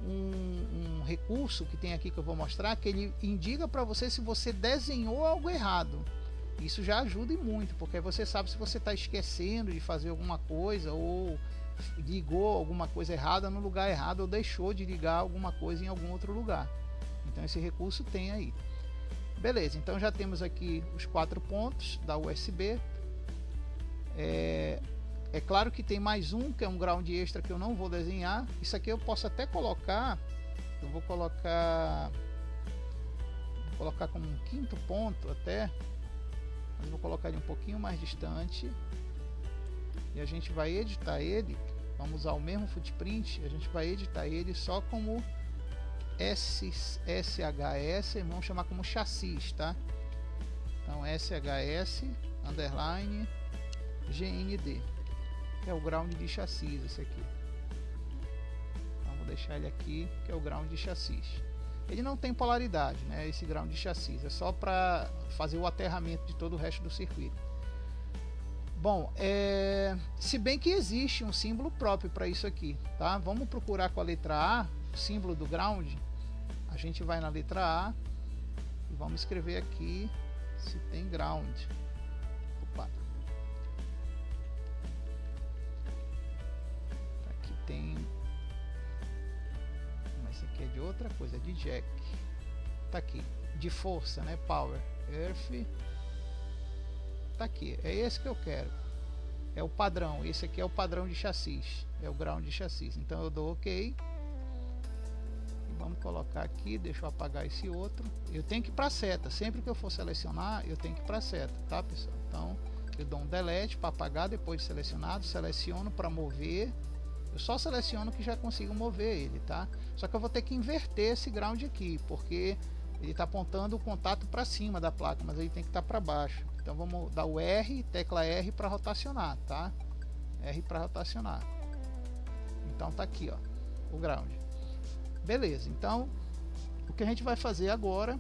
um recurso que tem aqui que eu vou mostrar, que ele indica para você se você desenhou algo errado. Isso já ajuda e muito, porque você sabe se você está esquecendo de fazer alguma coisa, ou ligou alguma coisa errada no lugar errado, ou deixou de ligar alguma coisa em algum outro lugar. Então esse recurso tem aí. Beleza, então já temos aqui os 4 pontos da USB. É claro que tem mais um, que é um ground extra que eu não vou desenhar. Isso aqui eu posso até colocar, eu vou colocar como um 5º ponto até, mas vou colocar ele um pouquinho mais distante e a gente vai editar ele. Vamos usar o mesmo footprint, a gente vai editar ele só como SHS, vamos chamar como chassis, tá? Então SHS underline GND, que é o ground de chassis, esse aqui. Então vou deixar ele aqui, que é o ground de chassis. Ele não tem polaridade, né? Esse ground de chassis é só para fazer o aterramento de todo o resto do circuito. Bom, se bem que existe um símbolo próprio para isso aqui, tá? Vamos procurar com a letra A o símbolo do ground. A gente vai na letra A e vamos escrever aqui se tem ground. Opa. Aqui tem, mas esse aqui é de outra coisa, é de jack. Tá aqui, de força, né? Power, earth. Tá aqui, é esse que eu quero. É o padrão, esse aqui é o padrão de chassis, é o ground de chassis. Então eu dou OK. Vamos colocar aqui, deixa eu apagar esse outro. Eu tenho que ir para a seta, sempre que eu for selecionar, eu tenho que ir para a seta, tá, pessoal? Então, eu dou um delete para apagar depois de selecionado, seleciono para mover. Eu só seleciono que já consigo mover ele, tá? Só que eu vou ter que inverter esse ground aqui, porque ele está apontando o contato para cima da placa, mas ele tem que estar para baixo. Então vamos dar o R, tecla R para rotacionar, tá? R para rotacionar. Então tá aqui, ó, o ground. Beleza, então o que a gente vai fazer agora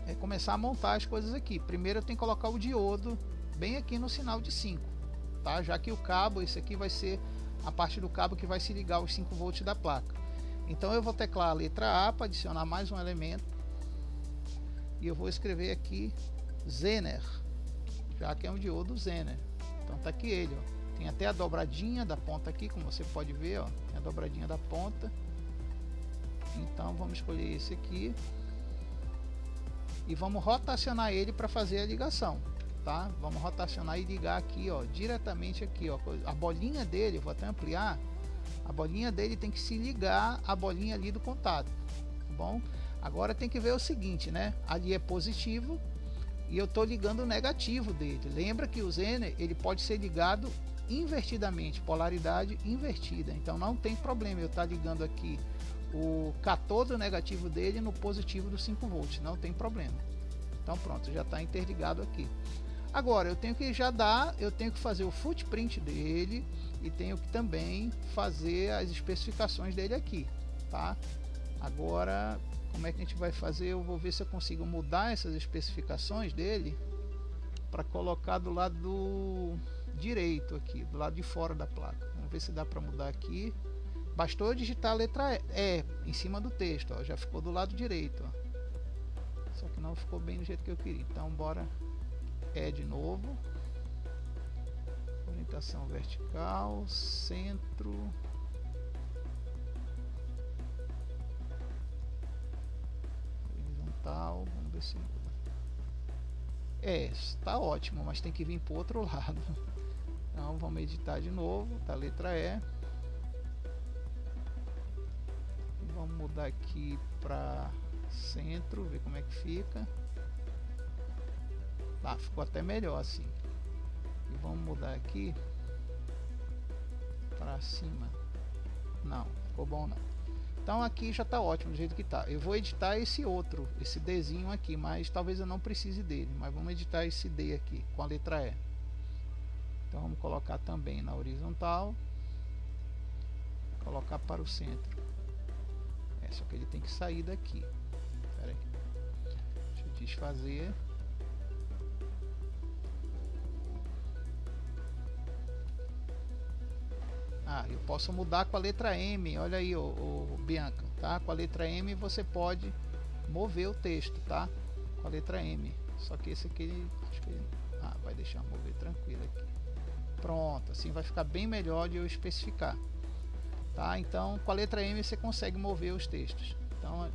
é começar a montar as coisas aqui. Primeiro eu tenho que colocar o diodo bem aqui no sinal de 5, tá? Já que o cabo, esse aqui vai ser a parte do cabo que vai se ligar aos 5 volts da placa. Então eu vou teclar a letra A para adicionar mais um elemento e eu vou escrever aqui Zener, já que é um diodo Zener. Então tá aqui ele, ó. Tem até a dobradinha da ponta aqui, como você pode ver, ó. Tem a dobradinha da ponta. Então vamos escolher esse aqui e vamos rotacionar ele para fazer a ligação, tá? Vamos rotacionar e ligar aqui, ó, diretamente aqui, ó. A bolinha dele, vou até ampliar. A bolinha dele tem que se ligar à bolinha ali do contato, tá bom? Agora tem que ver o seguinte, né? Ali é positivo e eu tô ligando o negativo dele. Lembra que o Zener, ele pode ser ligado invertidamente, polaridade invertida. Então não tem problema eu estar ligando aqui o catódo negativo dele no positivo dos 5 volts, não tem problema. Então pronto, já está interligado aqui. Agora eu tenho que eu tenho que fazer o footprint dele e tenho que também fazer as especificações dele aqui, tá? Agora, como é que a gente vai fazer? Eu vou ver se eu consigo mudar essas especificações dele para colocar do lado direito aqui, do lado de fora da placa. Vamos ver se dá para mudar aqui. Bastou eu digitar a letra E em cima do texto, ó, já ficou do lado direito, ó. Só que não ficou bem do jeito que eu queria. Então bora de novo. Orientação vertical, centro. Horizontal, vamos ver se muda. Está ótimo, mas tem que vir para o outro lado. Então vamos editar de novo, tá a letra E. E vamos mudar aqui para centro, ver como é que fica. Tá, ficou até melhor assim. E vamos mudar aqui para cima. Não, ficou bom não. Então aqui já tá ótimo do jeito que tá. Eu vou editar esse outro, esse Dzinho aqui, mas talvez eu não precise dele. Mas vamos editar esse D aqui com a letra E. Então vamos colocar também na horizontal. Colocar para o centro. Só que ele tem que sair daqui. Espera aí. Deixa eu desfazer. Eu posso mudar com a letra M. Olha aí, o Bianca, tá? Com a letra M você pode mover o texto, tá? Com a letra M. Só que esse aqui, acho que vai deixar mover tranquilo aqui. Pronto, assim vai ficar bem melhor de eu especificar, tá? Então, com a letra M você consegue mover os textos. Então,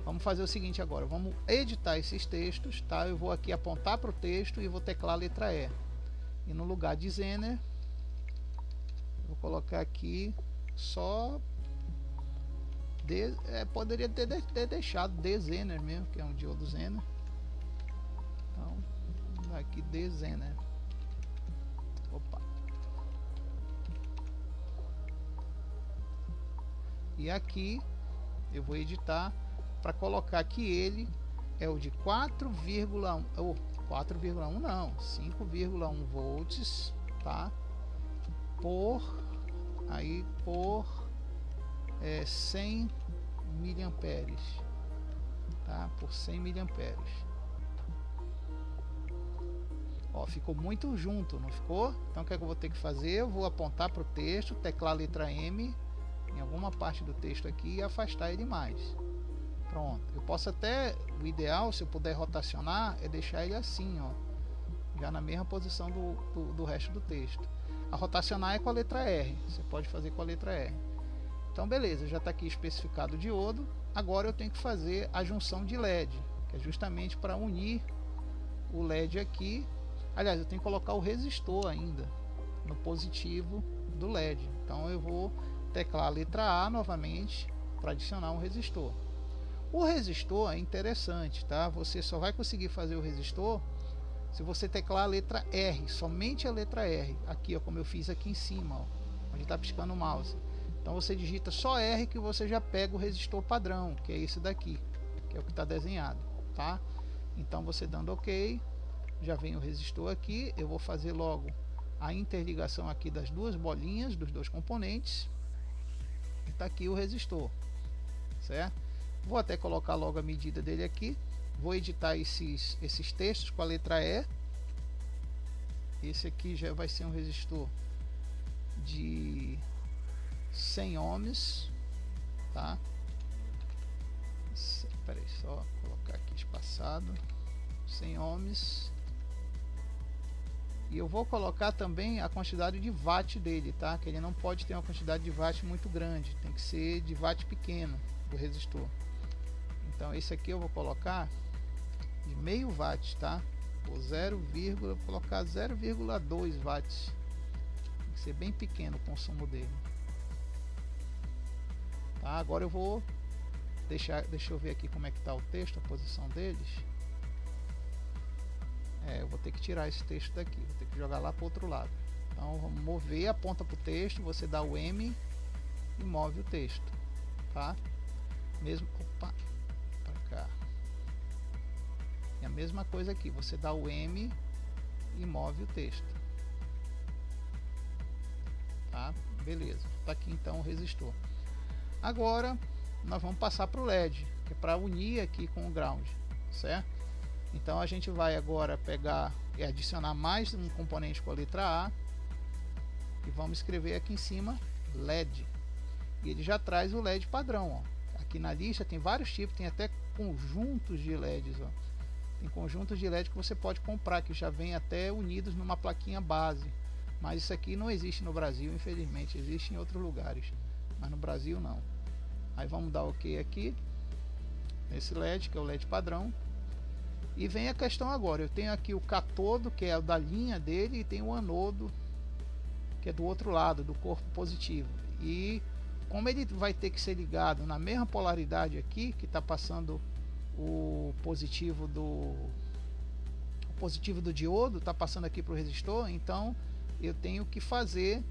vamos fazer o seguinte agora. Vamos editar esses textos, tá? Eu vou aqui apontar para o texto e vou teclar a letra E. E no lugar de Zener, vou colocar aqui só poderia ter deixado Zener mesmo, que é um diodo Zener. Então, vamos dar aqui Zener. Opa. E aqui eu vou editar para colocar que ele é o de 4,1 não, 5,1 volts, tá? Por 100 miliamperes, tá? Por 100 miliamperes. Ó, ficou muito junto, não ficou? Então o que é que eu vou ter que fazer? Eu vou apontar para o texto, teclar a letra M em alguma parte do texto aqui e afastar ele mais. Pronto. Eu posso até, o ideal, se eu puder rotacionar, é deixar ele assim, ó, já na mesma posição do resto do texto. A rotacionar é com a letra R, você pode fazer com a letra R. Então beleza, já está aqui especificado o diodo. Agora eu tenho que fazer a junção de LED, que é justamente para unir o LED aqui. Aliás, eu tenho que colocar o resistor ainda no positivo do LED. Então eu vou teclar a letra A novamente para adicionar um resistor. O resistor é interessante, tá? Você só vai conseguir fazer o resistor se você teclar a letra R, somente a letra R, aqui ó, como eu fiz aqui em cima, ó, onde está piscando o mouse. Então você digita só R que você já pega o resistor padrão, que é esse daqui, que é o que está desenhado, tá? Então você dando OK, já vem o resistor aqui. Eu vou fazer logo a interligação aqui das duas bolinhas, dos dois componentes. E tá aqui o resistor, certo? Vou até colocar logo a medida dele aqui. Vou editar esses textos com a letra E. Esse aqui já vai ser um resistor de 100 ohms, tá? Espera aí, só colocar aqui espaçado, 100 ohms. E eu vou colocar também a quantidade de watt dele, tá? Que ele não pode ter uma quantidade de watt muito grande, tem que ser de watt pequeno do resistor. Então esse aqui eu vou colocar de meio watt, tá? Vou colocar 0,2 watts. Tem que ser bem pequeno o consumo dele. Tá? Agora eu vou deixa eu ver aqui como é que tá o texto, a posição deles. Eu vou ter que tirar esse texto daqui, vou ter que jogar lá para o outro lado. Então vamos mover, aponta para o texto, você dá o M e move o texto, tá? Mesmo, opa, para cá. E a mesma coisa aqui, você dá o M e move o texto. Tá? Beleza, tá aqui então o resistor. Agora nós vamos passar para o LED, que é para unir aqui com o ground, certo? Então a gente vai agora pegar e adicionar mais um componente com a letra A e vamos escrever aqui em cima LED, e ele já traz o LED padrão, ó. Aqui na lista tem vários tipos, tem até conjuntos de LEDs, ó. Tem conjuntos de LED que você pode comprar, que já vem até unidos numa plaquinha base, mas isso aqui não existe no Brasil, infelizmente. Existe em outros lugares, mas no Brasil não. Aí vamos dar OK aqui nesse LED, que é o LED padrão, e vem a questão agora. Eu tenho aqui o cátodo, que é o da linha dele, e tem o anodo, que é do outro lado, do corpo positivo. E como ele vai ter que ser ligado na mesma polaridade aqui, que está passando o positivo do diodo, está passando aqui para o resistor, então eu tenho que fazer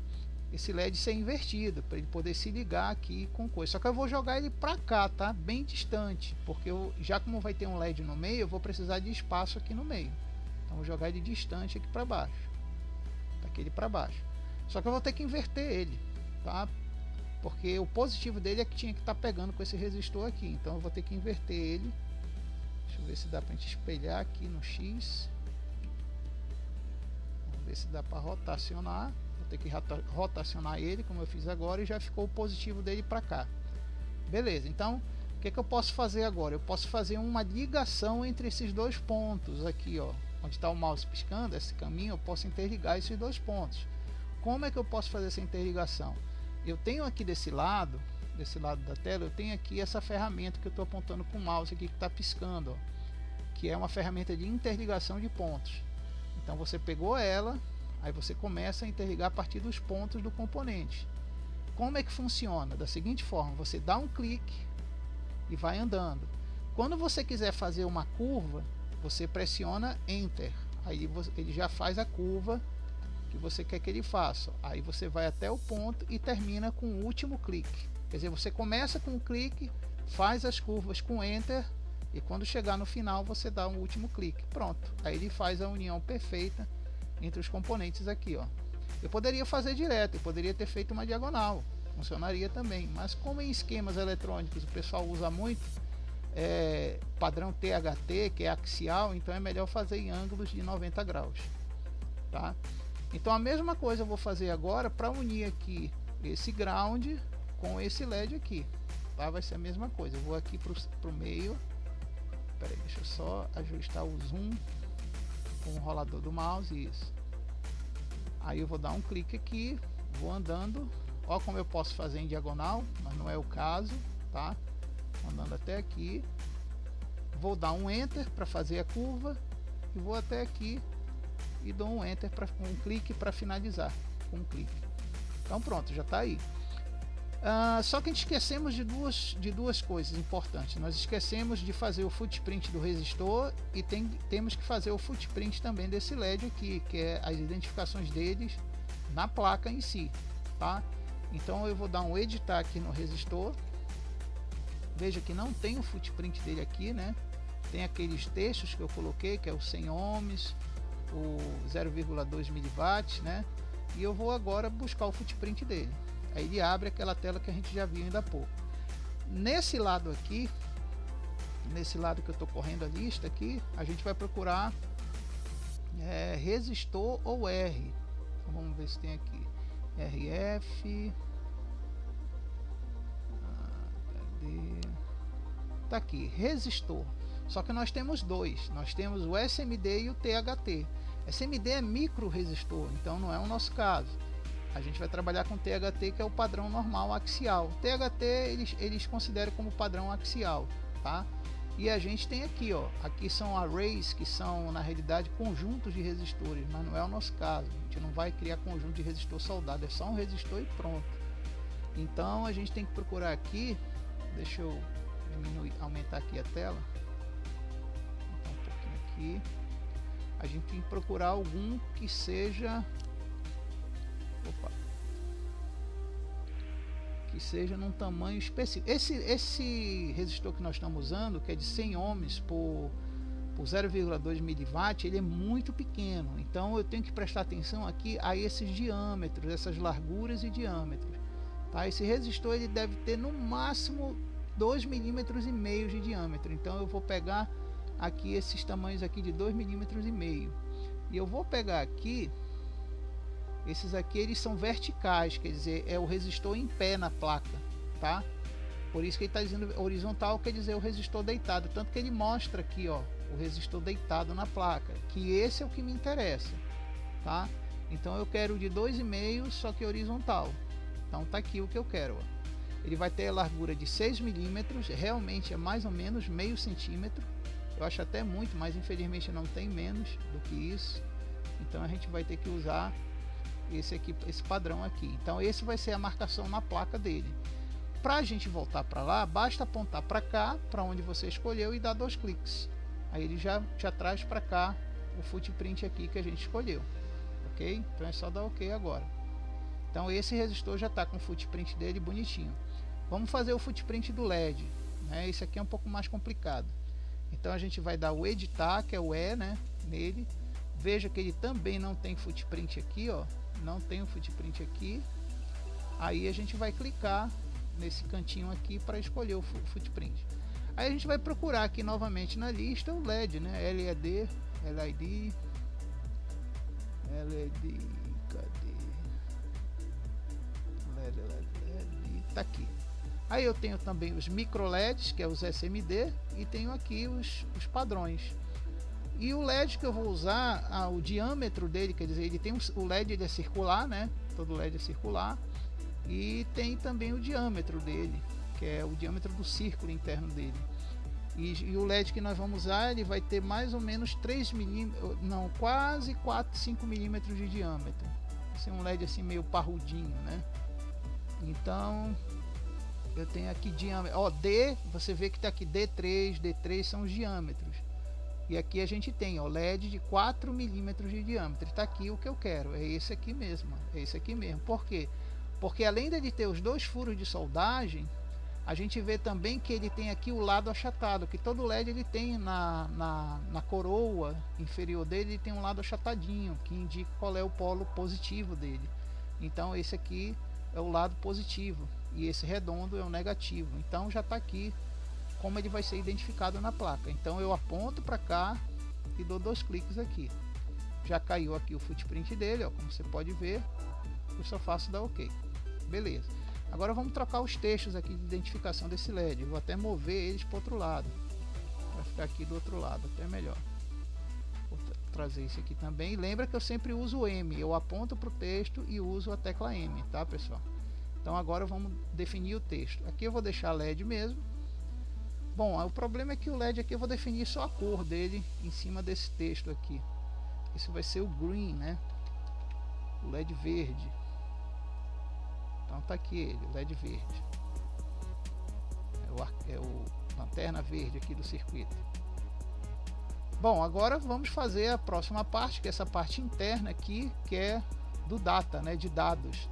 esse LED ser invertido para ele poder se ligar aqui com coisa. Só que eu vou jogar ele para cá, tá? Bem distante, porque já como vai ter um LED no meio, eu vou precisar de espaço aqui no meio. Então vou jogar ele distante aqui para baixo, daquele para baixo. Só que eu vou ter que inverter ele, tá? Porque o positivo dele é que tinha que estar pegando com esse resistor aqui, então eu vou ter que inverter ele. Deixa eu ver se dá para a gente espelhar aqui no X. Vamos ver se dá para rotacionar. Vou ter que rotacionar ele, como eu fiz agora, e já ficou o positivo dele para cá. Beleza, então o que eu posso fazer agora? Eu posso fazer uma ligação entre esses dois pontos aqui, ó, onde está o mouse piscando, esse caminho, eu posso interligar esses dois pontos. Como é que eu posso fazer essa interligação? Eu tenho aqui desse lado da tela, eu tenho aqui essa ferramenta que eu estou apontando com o mouse aqui, que está piscando, ó, que é uma ferramenta de interligação de pontos. Então você pegou ela, aí você começa a interligar a partir dos pontos do componente. Como é que funciona? Da seguinte forma: você dá um clique e vai andando. Quando você quiser fazer uma curva, você pressiona Enter, aí ele já faz a curva que você quer que ele faça. Aí você vai até o ponto e termina com o último clique. Quer dizer, você começa com um clique, faz as curvas com Enter, e quando chegar no final você dá um último clique. Pronto, aí ele faz a união perfeita entre os componentes aqui, ó. Eu poderia fazer direto, eu poderia ter feito uma diagonal, funcionaria também, mas como em esquemas eletrônicos o pessoal usa muito padrão THT, que é axial, então é melhor fazer em ângulos de 90 graus, tá? Então a mesma coisa eu vou fazer agora para unir aqui esse ground com esse LED aqui, tá? Vai ser a mesma coisa. Eu vou aqui pro meio. Pera aí, deixa eu só ajustar o zoom com o rolador do mouse, isso. Aí eu vou dar um clique aqui, vou andando. Ó como eu posso fazer em diagonal, mas não é o caso, tá? Andando até aqui. Vou dar um Enter para fazer a curva e vou até aqui e dou um Enter para um clique para finalizar com um clique. Então pronto, já está aí. Só que a gente esquecemos de duas coisas importantes. Nós esquecemos de fazer o footprint do resistor e temos que fazer o footprint também desse LED aqui, que é as identificações deles na placa em si, tá? Então eu vou dar um editar aqui no resistor. Veja que não tem o footprint dele aqui, né? Tem aqueles textos que eu coloquei, que é o 100 ohms, o 0,2 mW, né? E eu vou agora buscar o footprint dele. Aí ele abre aquela tela que a gente já viu ainda há pouco. Nesse lado aqui, nesse lado que eu estou correndo a lista aqui, a gente vai procurar resistor ou R. Então, vamos ver se tem aqui RF. Cadê? Tá aqui, resistor. Só que nós temos dois. Nós temos o SMD e o THT. SMD é micro resistor, então não é o nosso caso. A gente vai trabalhar com THT, que é o padrão normal axial. THT eles consideram como padrão axial, tá? E a gente tem aqui, ó, aqui são arrays, que são na realidade conjuntos de resistores, mas não é o nosso caso. A gente não vai criar conjunto de resistor soldado, é só um resistor e pronto. Então a gente tem que procurar aqui, deixa eu aumentar aqui a tela, então, um pouquinho aqui. A gente tem que procurar algum que seja que seja num tamanho específico. Esse resistor que nós estamos usando, que é de 100 ohms por por 0,2 miliwatt, ele é muito pequeno. Então eu tenho que prestar atenção aqui a esses diâmetros, essas larguras e diâmetros. Tá? Esse resistor ele deve ter no máximo 2,5 milímetros de diâmetro. Então eu vou pegar aqui esses tamanhos aqui de 2,5 milímetros. E eu vou pegar aqui, esses aqui eles são verticais, quer dizer, é o resistor em pé na placa, tá? Por isso que ele está dizendo horizontal, quer dizer o resistor deitado. Tanto que ele mostra aqui, ó, o resistor deitado na placa, que esse é o que me interessa, tá? Então eu quero o de 2,5, só que horizontal. Então tá aqui o que eu quero, ó. Ele vai ter a largura de 6 milímetros, realmente é mais ou menos meio centímetro. Eu acho até muito, mas infelizmente não tem menos do que isso. Então a gente vai ter que usar esse aqui, esse padrão aqui. Então esse vai ser a marcação na placa dele. Para a gente voltar para lá, basta apontar para cá, para onde você escolheu, e dar 2 cliques. Aí ele já traz para cá o footprint aqui que a gente escolheu, ok? Então é só dar ok agora. Então esse resistor já está com o footprint dele bonitinho. Vamos fazer o footprint do LED, né? Esse aqui é um pouco mais complicado. Então a gente vai dar o editar, que é o E, né, nele. Veja que ele também não tem footprint aqui, ó. Não tem o footprint aqui. Aí a gente vai clicar nesse cantinho aqui para escolher o footprint. Aí a gente vai procurar aqui novamente na lista o LED, né? LED, cadê? LED, tá aqui. Aí eu tenho também os micro LEDs, que é os SMD, e tenho aqui os padrões. E o LED que eu vou usar, o diâmetro dele, quer dizer, ele tem o LED, ele é circular, né? Todo LED é circular. E tem também o diâmetro dele, que é o diâmetro do círculo interno dele. E o LED que nós vamos usar, ele vai ter mais ou menos 3 milímetros, não, quase 4, 5 milímetros de diâmetro. Vai ser um LED assim meio parrudinho, né? Então eu tenho aqui diâmetro, ó, D, você vê que tá aqui D3 são os diâmetros. E aqui a gente tem, ó, LED de 4 milímetros de diâmetro. Está aqui o que eu quero, é esse aqui mesmo, é esse aqui mesmo. Por quê? Porque além de ter os 2 furos de soldagem, a gente vê também que ele tem aqui o lado achatado, que todo LED ele tem na coroa inferior dele, ele tem um lado achatadinho, que indica qual é o polo positivo dele. Então esse aqui é o lado positivo e esse redondo é o negativo. Então já está aqui como ele vai ser identificado na placa. Então eu aponto para cá e dou 2 cliques aqui. Já caiu aqui o footprint dele, ó, como você pode ver. Eu só faço dar ok. Beleza. Agora vamos trocar os textos aqui de identificação desse LED. Eu vou até mover eles para o outro lado. Vai ficar aqui do outro lado, até melhor. Vou trazer esse aqui também. Lembra que eu sempre uso o M. Eu aponto para o texto e uso a tecla M, tá, pessoal? Então agora vamos definir o texto. Aqui eu vou deixar LED mesmo. Bom, o problema é que o LED aqui eu vou definir só a cor dele em cima desse texto aqui. Esse vai ser o green, né? O LED verde. Então tá aqui ele, o LED verde. É o lanterna verde aqui do circuito. Bom, agora vamos fazer a próxima parte, que é essa parte interna aqui, que é do data, né? De dados.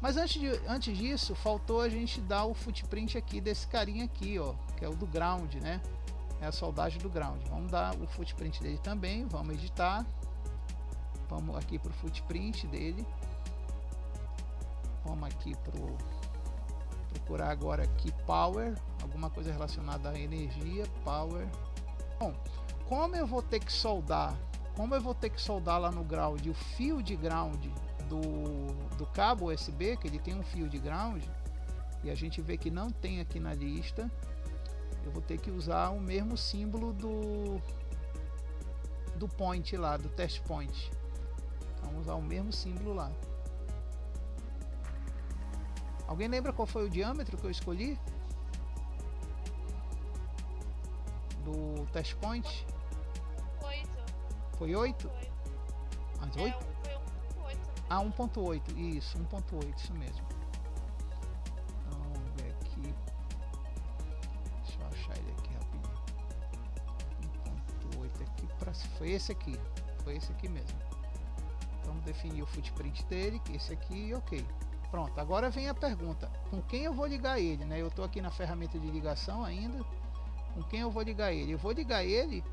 Mas antes disso, faltou a gente dar o footprint aqui desse carinha aqui, ó, que é o do ground, né? É a soldagem do ground. Vamos dar o footprint dele também, vamos editar. Vamos aqui para o footprint dele. Vamos aqui procurar agora aqui power, alguma coisa relacionada à energia, power. Bom, como eu vou ter que soldar lá no ground o fio de ground do cabo USB, que ele tem um fio de ground, e a gente vê que não tem aqui na lista, eu vou ter que usar o mesmo símbolo do point lá, do test point. Então, vamos usar o mesmo símbolo lá. Alguém lembra qual foi o diâmetro que eu escolhi do test point? 8. Foi 8? Foi. Ah, 8? Foi 1.8. Ah, 1.8, isso, 1.8, isso mesmo. Então, vamos ver aqui. Deixa eu achar ele aqui rapidinho. 1.8 aqui, foi esse aqui mesmo. Vamos definir o footprint dele, que esse aqui, ok. Pronto, agora vem a pergunta, com quem eu vou ligar ele, né? Eu estou aqui na ferramenta de ligação ainda. Com quem eu vou ligar ele? Eu vou ligar ele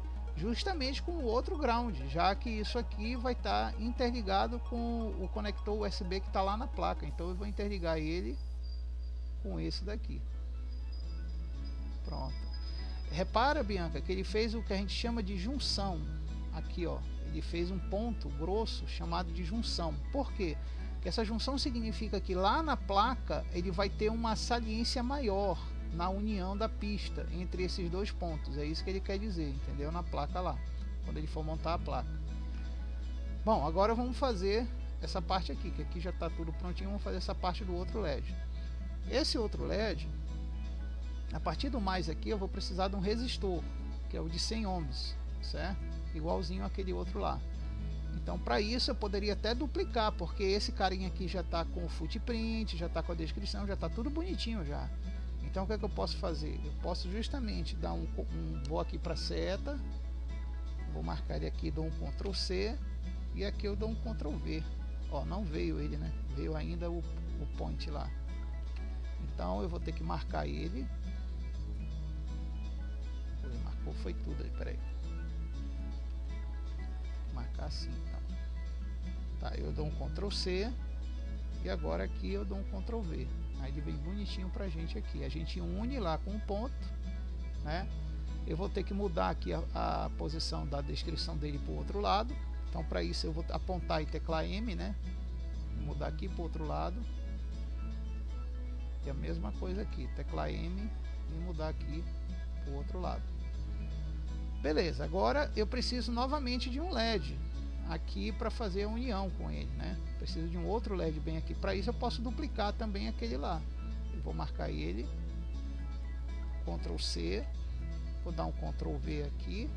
justamente com o outro ground, já que isso aqui vai estar interligado com o conector USB que está lá na placa. Então eu vou interligar ele com esse daqui. Pronto. Repara, Bianca, que ele fez o que a gente chama de junção. Aqui, ó, ele fez um ponto grosso chamado de junção. Por quê? Porque essa junção significa que lá na placa ele vai ter uma saliência maior na união da pista entre esses dois pontos. É isso que ele quer dizer, entendeu? Na placa lá, quando ele for montar a placa. Bom, agora vamos fazer essa parte aqui, que aqui já está tudo prontinho. Vamos fazer essa parte do outro LED. Esse outro LED, a partir do mais aqui, eu vou precisar de um resistor, que é o de 100 ohms, certo? Igualzinho aquele outro lá. Então, para isso eu poderia até duplicar, porque esse carinha aqui já está com o footprint, já está com a descrição, já está tudo bonitinho já. Então, o que é que eu posso fazer? Eu posso justamente dar vou aqui para seta, vou marcar ele aqui, dou um Ctrl C e aqui eu dou um Ctrl V. Ó, não veio ele, né? Veio ainda o point lá. Então, eu vou ter que marcar ele. Ele marcou, foi tudo aí, peraí. Marcar assim, então. Tá, eu dou um Ctrl C e agora aqui eu dou um Ctrl V. Aí ele vem bonitinho pra gente aqui. A gente une lá com um ponto, né? Eu vou ter que mudar aqui a posição da descrição dele pro outro lado. Então, para isso eu vou apontar e teclar M, né? Vou mudar aqui pro outro lado. E a mesma coisa aqui, teclar M e mudar aqui pro outro lado. Beleza, agora eu preciso novamente de um LED aqui para fazer a união com ele, né? Preciso de um outro LED bem aqui. Para isso eu posso duplicar também aquele lá. Eu vou marcar ele, Ctrl C, vou dar um Ctrl V aqui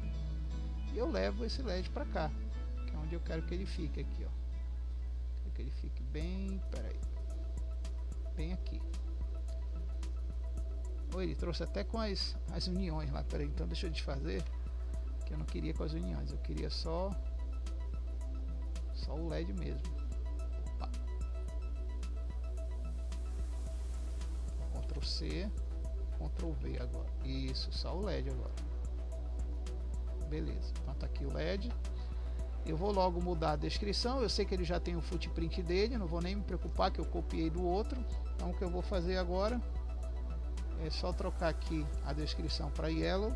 e eu levo esse LED para cá, que é onde eu quero que ele fique aqui, ó. Quero que ele fique bem, peraí, bem aqui. Oh, ele trouxe até com as uniões lá, peraí, então deixa eu desfazer. Que eu não queria com as uniões, eu queria só o LED mesmo. Opa. Ctrl C, Ctrl V agora. Isso, só o LED agora. Beleza, então tá aqui o LED. Eu vou logo mudar a descrição. Eu sei que ele já tem o footprint dele, não vou nem me preocupar que eu copiei do outro. Então o que eu vou fazer agora é só trocar aqui a descrição para Yellow.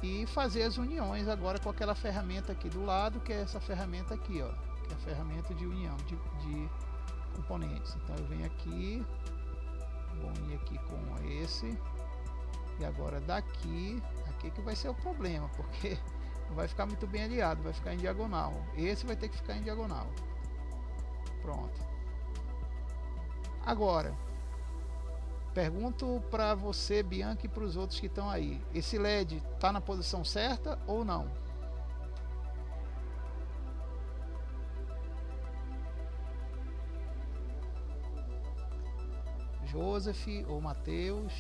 E fazer as uniões agora com aquela ferramenta aqui do lado, que é essa ferramenta aqui, ó, que é a ferramenta de união de componentes. Então eu venho aqui, vou unir aqui com esse, e agora daqui, aqui que vai ser o problema, porque não vai ficar muito bem aliado, vai ficar em diagonal. Esse vai ter que ficar em diagonal. Pronto. Agora pergunto para você, Bianca, e para os outros que estão aí. Esse LED está na posição certa ou não? Joseph ou Matheus?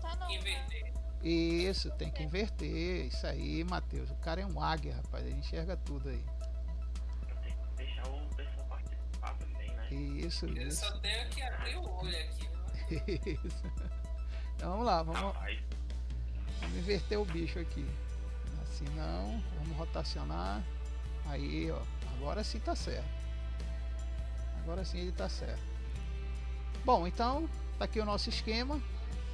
Tá não. Inverter. Isso, tem que inverter. Isso aí, Matheus. O cara é um águia, rapaz. Ele enxerga tudo aí. Tem que deixar o pessoal participar também, né? Isso, Eu isso. só tenho que abrir o olho aqui. Isso. Então vamos lá, vamos inverter o bicho aqui. Assim não, vamos rotacionar. Aí, ó, agora sim tá certo. Agora sim ele tá certo. Bom, então tá aqui o nosso esquema,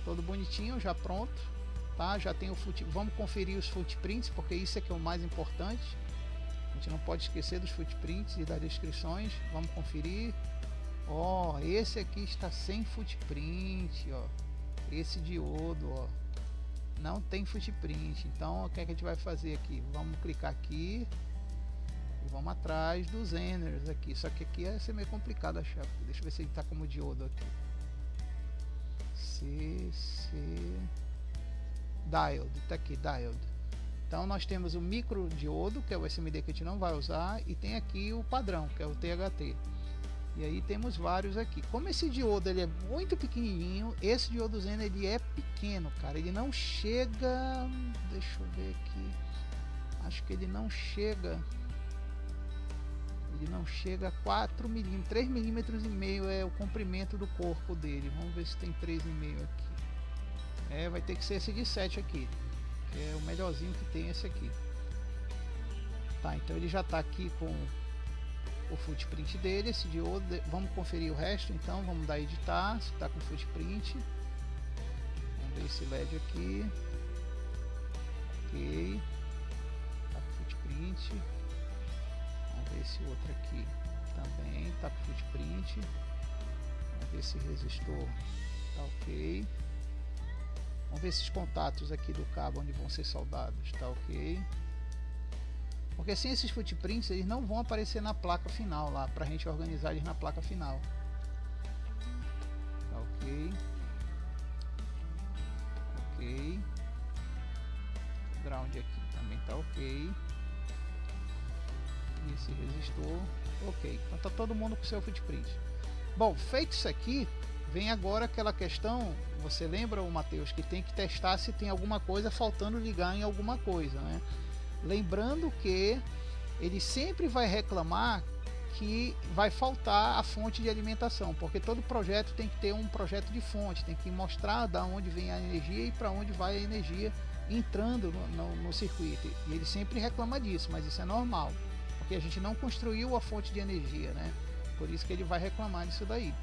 todo bonitinho, já pronto, tá? Já tem o vamos conferir os footprints, porque isso é que é o mais importante. A gente não pode esquecer dos footprints e das descrições. Vamos conferir. Ó, esse aqui está sem footprint, ó. Esse diodo, ó, não tem footprint. Então, o que é que a gente vai fazer aqui? Vamos clicar aqui e vamos atrás dos Zenners aqui. Só que aqui vai ser meio complicado achar. Deixa eu ver se ele está como diodo aqui. Diode, tá aqui, Diode. Então nós temos o micro diodo, que é o SMD que a gente não vai usar, e tem aqui o padrão, que é o THT. E aí temos vários aqui. Como esse diodo ele é muito pequenininho, esse diodo Zener ele é pequeno, cara. Ele não chega, deixa eu ver aqui. Acho que ele não chega. Ele não chega a 4 milímetros, 3 milímetros e meio é o comprimento do corpo dele. Vamos ver se tem 3,5 aqui. Vai ter que ser esse de 7 aqui, que é o melhorzinho que tem esse aqui. Tá, então ele já está aqui com o footprint dele, esse diodo. Vamos conferir o resto, então vamos dar editar, se está com footprint. Vamos ver esse LED aqui. Ok, tá com footprint. Vamos ver esse outro aqui também tá com footprint. Vamos ver se resistor tá ok. Vamos ver esses contatos aqui do cabo onde vão ser soldados, tá ok. Porque sem esses footprints eles não vão aparecer na placa final lá, pra gente organizar eles na placa final. Tá ok. Ok. Ground aqui também tá ok. E esse resistor, ok. Então tá todo mundo com seu footprint. Bom, feito isso aqui, vem agora aquela questão, você lembra, o Matheus, que tem que testar se tem alguma coisa faltando ligar em alguma coisa, né? Lembrando que ele sempre vai reclamar que vai faltar a fonte de alimentação, porque todo projeto tem que ter um projeto de fonte, tem que mostrar da onde vem a energia e para onde vai a energia entrando no circuito. E ele sempre reclama disso, mas isso é normal, porque a gente não construiu a fonte de energia, né? Por isso que ele vai reclamar disso daí.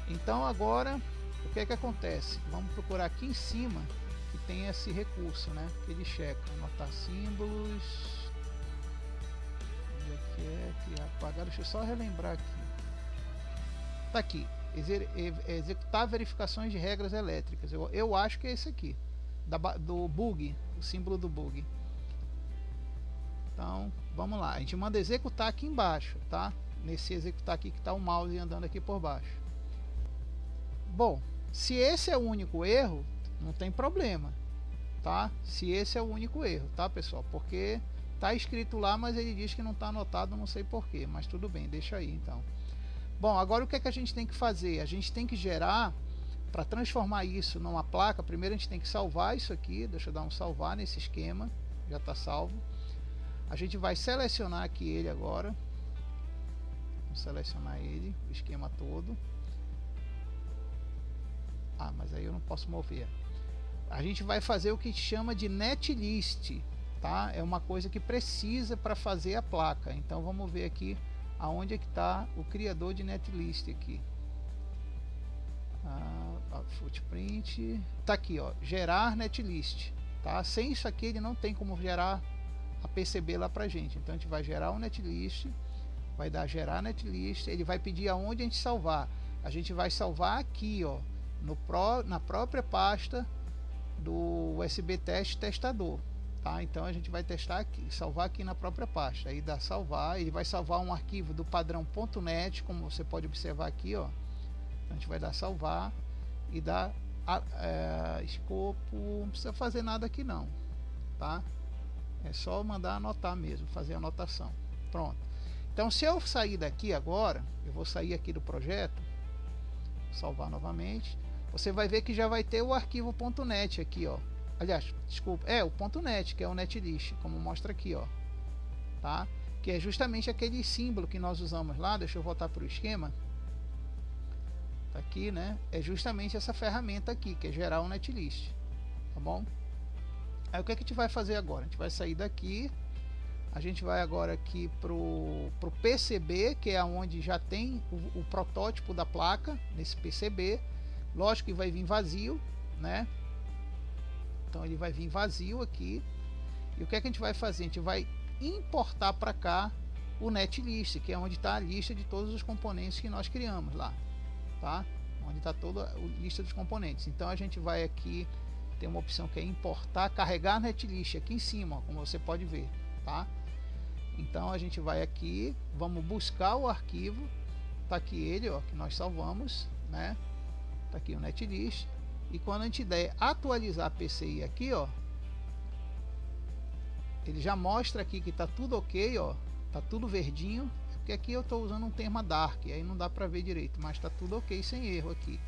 Então agora, o que é que acontece? Vamos procurar aqui em cima que tem esse recurso, né? Que ele checa, anotar símbolos. Onde é que é? Criar, apagar, deixa eu só relembrar aqui. Tá aqui, executar verificações de regras elétricas. Eu acho que é esse aqui, do bug, o símbolo do bug. Então, vamos lá. A gente manda executar aqui embaixo, tá? Nesse executar aqui que está o mouse andando aqui por baixo. Bom, se esse é o único erro, não tem problema, tá? Se esse é o único erro, tá, pessoal? Porque tá escrito lá, mas ele diz que não está anotado, não sei porquê, mas tudo bem, deixa aí então. Bom, agora o que é que a gente tem que fazer? A gente tem que gerar, para transformar isso numa placa, primeiro a gente tem que salvar isso aqui, deixa eu dar um salvar nesse esquema, já está salvo. A gente vai selecionar aqui ele agora, vamos selecionar ele, o esquema todo. Ah, mas aí eu não posso mover. A gente vai fazer o que chama de netlist, tá? É uma coisa que precisa para fazer a placa. Então vamos ver aqui aonde é que está o criador de netlist aqui. Footprint, tá aqui, ó, gerar netlist, tá? Sem isso aqui ele não tem como gerar a PCB lá pra gente. Então a gente vai gerar um netlist, vai dar gerar netlist, ele vai pedir aonde a gente salvar. A gente vai salvar aqui, ó, na própria pasta do USB teste testador, tá? Então a gente vai testar aqui, salvar aqui na própria pasta. Aí dá salvar, ele vai salvar um arquivo do padrão .net, como você pode observar aqui, ó. Então a gente vai dar salvar e dar escopo, não precisa fazer nada aqui não, tá? É só mandar anotar mesmo, fazer a anotação. Pronto. Então se eu sair daqui agora, eu vou sair aqui do projeto, salvar novamente. Você vai ver que já vai ter o arquivo .net aqui, ó. Aliás, desculpa, o .net, que é o netlist, como mostra aqui, ó. Tá? Que é justamente aquele símbolo que nós usamos lá. Deixa eu voltar para o esquema. Tá aqui, né? É justamente essa ferramenta aqui, que é gerar um netlist. Tá bom? Aí o que a gente vai fazer agora? A gente vai sair daqui. A gente vai agora aqui pro PCB, que é onde já tem o protótipo da placa, nesse PCB. Lógico que vai vir vazio, né? Então ele vai vir vazio aqui. E o que é que a gente vai fazer? A gente vai importar para cá o netlist, que é onde está a lista de todos os componentes que nós criamos lá, tá? Onde está toda a lista dos componentes. Então a gente vai aqui, tem uma opção que é importar, carregar netlist aqui em cima, ó, como você pode ver, tá? Então a gente vai aqui, vamos buscar o arquivo, tá aqui ele, ó, que nós salvamos, né? Tá aqui o netlist. E quando a gente der atualizar a PCI aqui, ó, ele já mostra aqui que tá tudo ok, ó, tá tudo verdinho, porque aqui eu estou usando um termo dark, aí não dá para ver direito, mas tá tudo ok, sem erro aqui,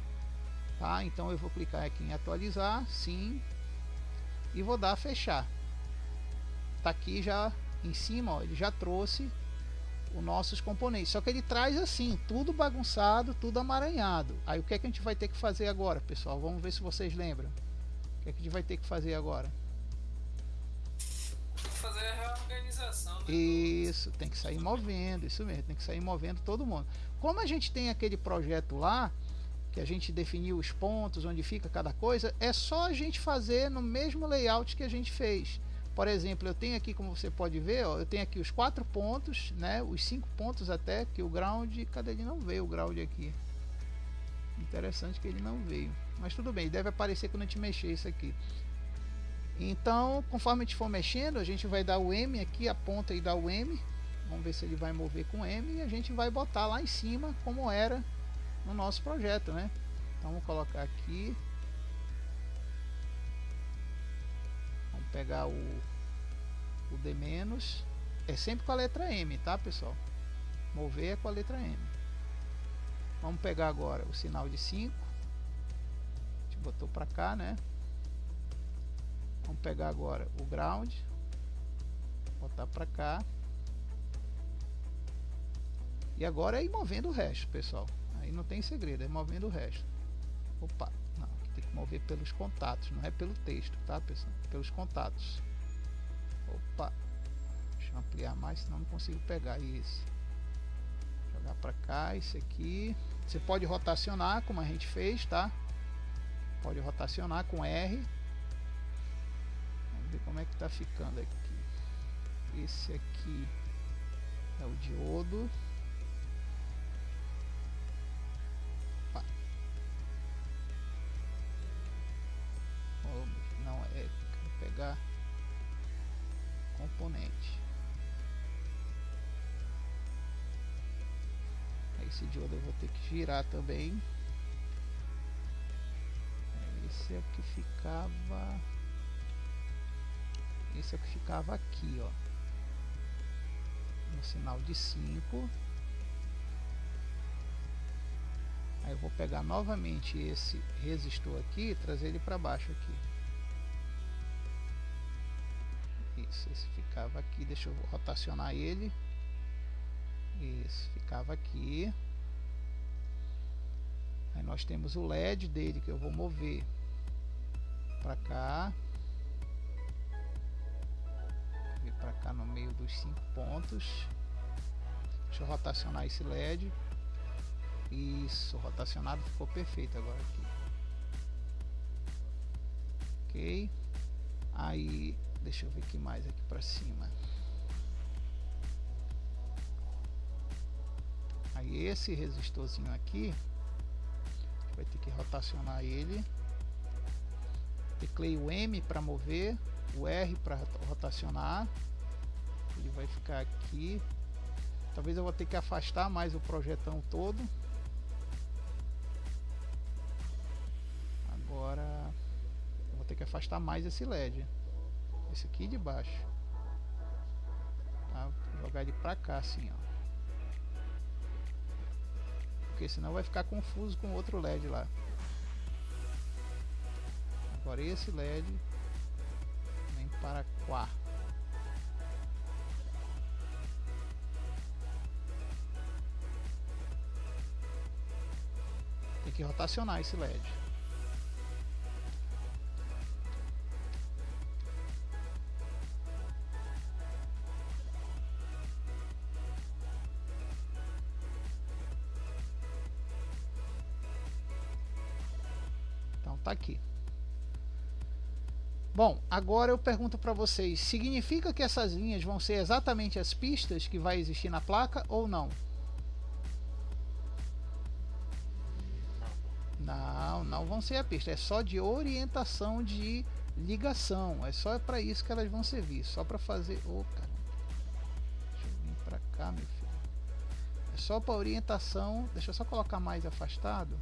tá? Então eu vou clicar aqui em atualizar, sim, e vou dar a fechar. Tá aqui já em cima, ó, ele já trouxe os nossos componentes. Só que ele traz assim, tudo bagunçado, tudo amaranhado. Aí o que é que a gente vai ter que fazer agora, pessoal? Vamos ver se vocês lembram. O que é que a gente vai ter que fazer agora? Tem que fazer a reorganização. Né? Isso, tem que sair movendo, isso mesmo, tem que sair movendo todo mundo. Como a gente tem aquele projeto lá, que a gente definiu os pontos, onde fica cada coisa, é só a gente fazer no mesmo layout que a gente fez. Por exemplo, eu tenho aqui, como você pode ver, ó, eu tenho aqui os 4 pontos, né, os 5 pontos até, que o ground, cadê? Ele não veio o ground aqui. Interessante que ele não veio. Mas tudo bem, deve aparecer quando a gente mexer isso aqui. Então, conforme a gente for mexendo, a gente vai dar o M aqui, aponta e dá o M. Vamos ver se ele vai mover com M e a gente vai botar lá em cima como era no nosso projeto, né? Então, vamos colocar aqui. Vamos pegar o D-. É sempre com a letra M, tá, pessoal? Mover é com a letra M. Vamos pegar agora o sinal de 5. A gente botou para cá, né? Vamos pegar agora o ground. Botar para cá. E agora é ir movendo o resto, pessoal. Aí não tem segredo, é movendo o resto. Opa, não, aqui tem que mover pelos contatos, não é pelo texto, tá, pessoal? Pelos contatos. Opa, deixa eu ampliar mais, senão não consigo pegar isso. Jogar para cá, isso aqui. Você pode rotacionar, como a gente fez, tá? Pode rotacionar com R. Vamos ver como é que tá ficando aqui. Esse aqui é o diodo. Não é, pegar componente. Esse diodo eu vou ter que girar também. Esse é o que ficava. Esse é o que ficava aqui, ó. No sinal de 5. Aí eu vou pegar novamente esse resistor aqui e trazer ele para baixo aqui. Isso, esse ficava aqui. Deixa eu rotacionar ele. Isso, ficava aqui. Aí nós temos o LED dele que eu vou mover para cá. Vir para cá no meio dos 5 pontos. Deixa eu rotacionar esse LED. Isso, rotacionado, ficou perfeito agora aqui. Ok. Aí, deixa eu ver o que mais aqui para cima. Aí esse resistorzinho aqui, vai ter que rotacionar ele. Teclei o M para mover, o R para rotacionar. Ele vai ficar aqui. Talvez eu vou ter que afastar mais o projetão todo. Agora eu vou ter que afastar mais esse LED. Esse aqui de baixo. Tá? Vou jogar ele pra cá assim, ó. Porque senão vai ficar confuso com outro LED lá. Agora esse LED vem para cá. Tem que rotacionar esse LED. Então tá aqui. Bom, agora eu pergunto para vocês, significa que essas linhas vão ser exatamente as pistas que vai existir na placa ou não? Não vão ser a pista, é só de orientação de ligação, é só para isso que elas vão servir, só para fazer, caramba. Deixa eu vir para cá, meu filho. É só para orientação, deixa eu só colocar mais afastado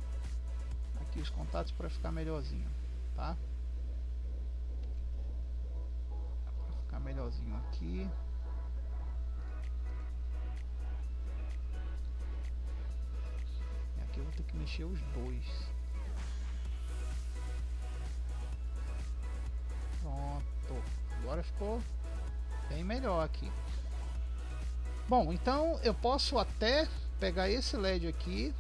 aqui os contatos para ficar melhorzinho, tá? Para ficar melhorzinho aqui. E aqui eu vou ter que mexer os dois. Pronto, agora ficou bem melhor aqui. Bom, então eu posso até pegar esse LED aqui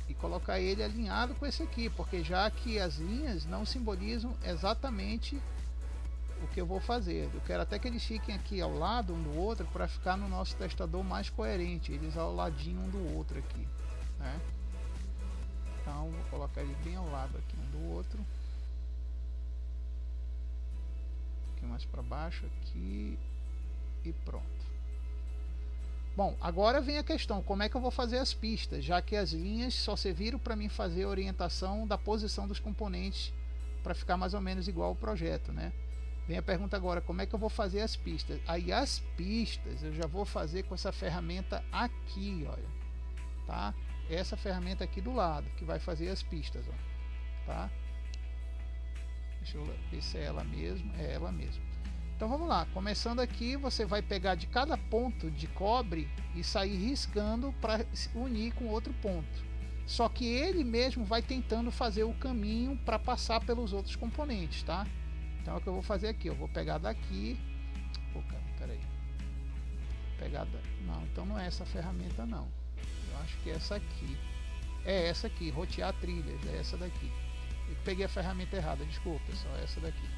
e colocar ele alinhado com esse aqui, porque já que as linhas não simbolizam exatamente o que eu vou fazer. Eu quero até que eles fiquem aqui ao lado um do outro para ficar no nosso testador mais coerente, eles ao ladinho um do outro aqui, né? Então vou colocar ele bem ao lado aqui um do outro, um pouquinho mais para baixo aqui e pronto. Bom, agora vem a questão, como é que eu vou fazer as pistas, já que as linhas só serviram para mim fazer a orientação da posição dos componentes para ficar mais ou menos igual ao projeto, né? Vem a pergunta agora, como é que eu vou fazer as pistas? Aí as pistas eu já vou fazer com essa ferramenta aqui, olha, tá? Essa ferramenta aqui do lado, que vai fazer as pistas, ó, tá? Deixa eu ver se é ela mesmo, é ela mesmo. Então vamos lá, começando aqui, você vai pegar de cada ponto de cobre e sair riscando para unir com outro ponto. Só que ele mesmo vai tentando fazer o caminho para passar pelos outros componentes, tá? Então é o que eu vou fazer aqui, eu vou pegar daqui, peraí, não, então não é essa ferramenta não, eu acho que é essa aqui, é essa aqui, rotear trilhas, é essa daqui, eu peguei a ferramenta errada, desculpa pessoal, é essa daqui.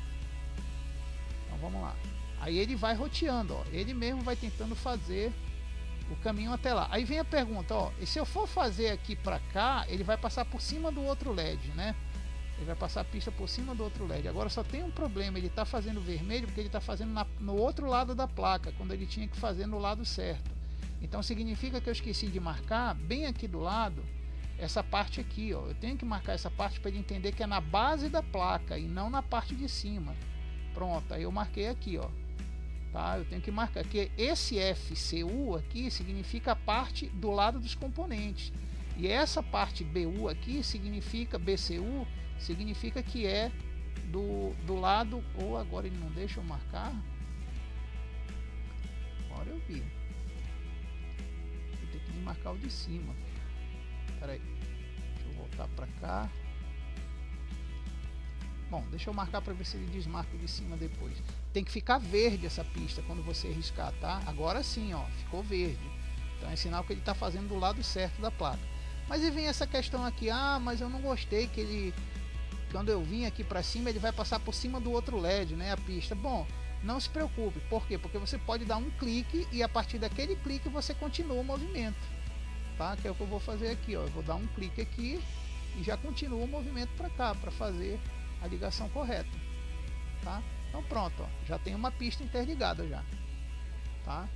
Então vamos lá, aí ele vai roteando, ó, ele mesmo vai tentando fazer o caminho até lá. Aí vem a pergunta, ó, e se eu for fazer aqui para cá, ele vai passar por cima do outro LED, né? Ele vai passar a pista por cima do outro LED. Agora só tem um problema, ele está fazendo vermelho porque ele está fazendo no outro lado da placa, quando ele tinha que fazer no lado certo. Então significa que eu esqueci de marcar bem aqui do lado essa parte aqui, ó. Eu tenho que marcar essa parte para ele entender que é na base da placa e não na parte de cima. Pronto, aí eu marquei aqui, ó. Tá? Eu tenho que marcar que esse FCU aqui significa a parte do lado dos componentes. E essa parte BU aqui significa BCU, significa que é do lado, ou agora ele não deixa eu marcar. Agora eu vi. Vou ter que marcar o de cima. Espera aí. Deixa eu voltar para cá. Bom, deixa eu marcar para ver se ele desmarca o de cima depois. Tem que ficar verde essa pista quando você riscar, tá? Agora sim, ó, ficou verde. Então é sinal que ele está fazendo do lado certo da placa. Mas aí vem essa questão aqui, ah, mas eu não gostei que ele, quando eu vim aqui para cima, ele vai passar por cima do outro LED, né, a pista. Bom, não se preocupe, por quê? Porque você pode dar um clique e a partir daquele clique você continua o movimento, tá? Que é o que eu vou fazer aqui, ó, eu vou dar um clique aqui e já continua o movimento para cá, para fazer a ligação correta, tá? Então pronto, ó, já tem uma pista interligada já, tá?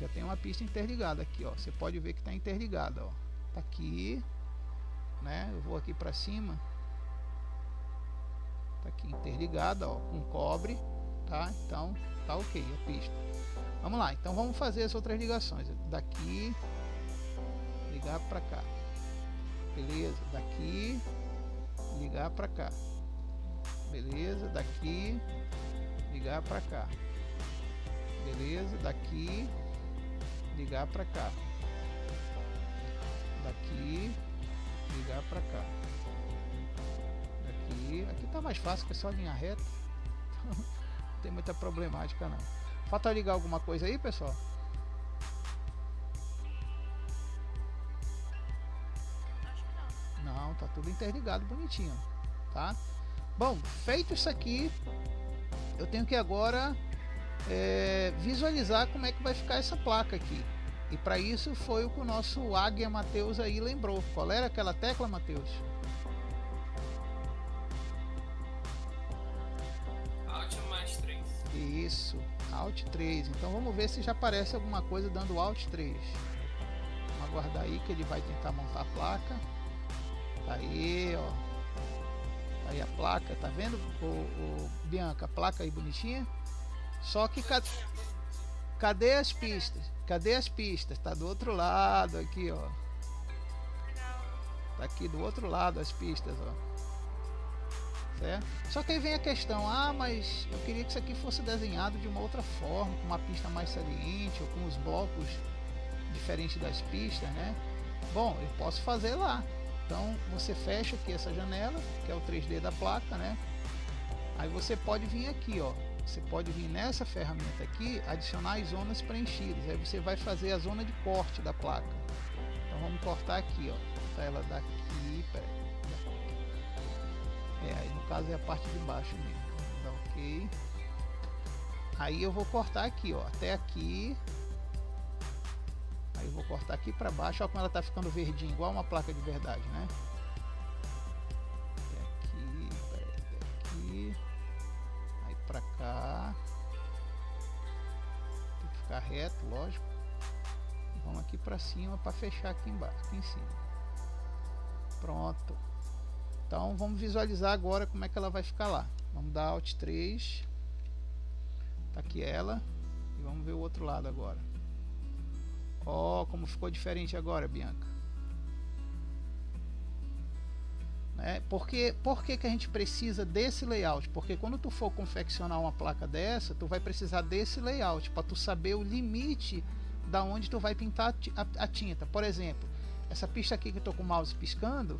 Já tem uma pista interligada aqui, ó, você pode ver que está interligada, ó. Tá aqui, né? Eu vou aqui para cima, tá aqui interligada, ó, com cobre, tá? Então tá ok a pista. Vamos lá, então vamos fazer as outras ligações. Daqui ligar para cá, beleza? Daqui ligar para cá, beleza? Daqui ligar para cá, beleza? Daqui ligar para cá, daqui ligar para cá, aqui tá mais fácil que é só linha reta. Não tem muita problemática não. Falta ligar alguma coisa aí, pessoal? Acho que não. Não, tá tudo interligado bonitinho, tá? Bom, feito isso aqui, eu tenho que agora visualizar como é que vai ficar essa placa aqui. E para isso foi o que o nosso Águia Matheus aí lembrou. Qual era aquela tecla, Matheus? Alt mais 3. Isso, Alt 3. Então vamos ver se já aparece alguma coisa dando Alt 3. Vamos aguardar aí que ele vai tentar montar a placa. Tá aí, ó. Tá aí a placa, tá vendo, Bianca? A placa aí bonitinha. Só que cadê as pistas? Cadê as pistas? Tá do outro lado aqui, ó. Tá aqui do outro lado as pistas, ó. Certo? Só que aí vem a questão, ah, mas eu queria que isso aqui fosse desenhado de uma outra forma, com uma pista mais saliente, ou com os blocos diferentes das pistas, né? Bom, eu posso fazer lá. Então você fecha aqui essa janela, que é o 3D da placa, né? Aí você pode vir aqui, ó, você pode vir nessa ferramenta aqui, adicionar as zonas preenchidas. Aí você vai fazer a zona de corte da placa. Então vamos cortar aqui, ó. Cortar ela daqui, peraí. Aí no caso é a parte de baixo mesmo. Vamos dar ok. Aí eu vou cortar aqui, ó, até aqui. Aí eu vou cortar aqui para baixo. Olha como ela tá ficando verdinha, igual uma placa de verdade, né? Pra cá, tem que ficar reto, lógico. E vamos aqui para cima para fechar aqui embaixo, aqui em cima. Pronto. Então vamos visualizar agora como é que ela vai ficar lá. Vamos dar Alt 3. Tá aqui ela. E vamos ver o outro lado agora. Ó, como ficou diferente agora, Bianca. Por que a gente precisa desse layout? Porque quando tu for confeccionar uma placa dessa, tu vai precisar desse layout para tu saber o limite da onde tu vai pintar a tinta. Por exemplo, essa pista aqui que eu tô com o mouse piscando,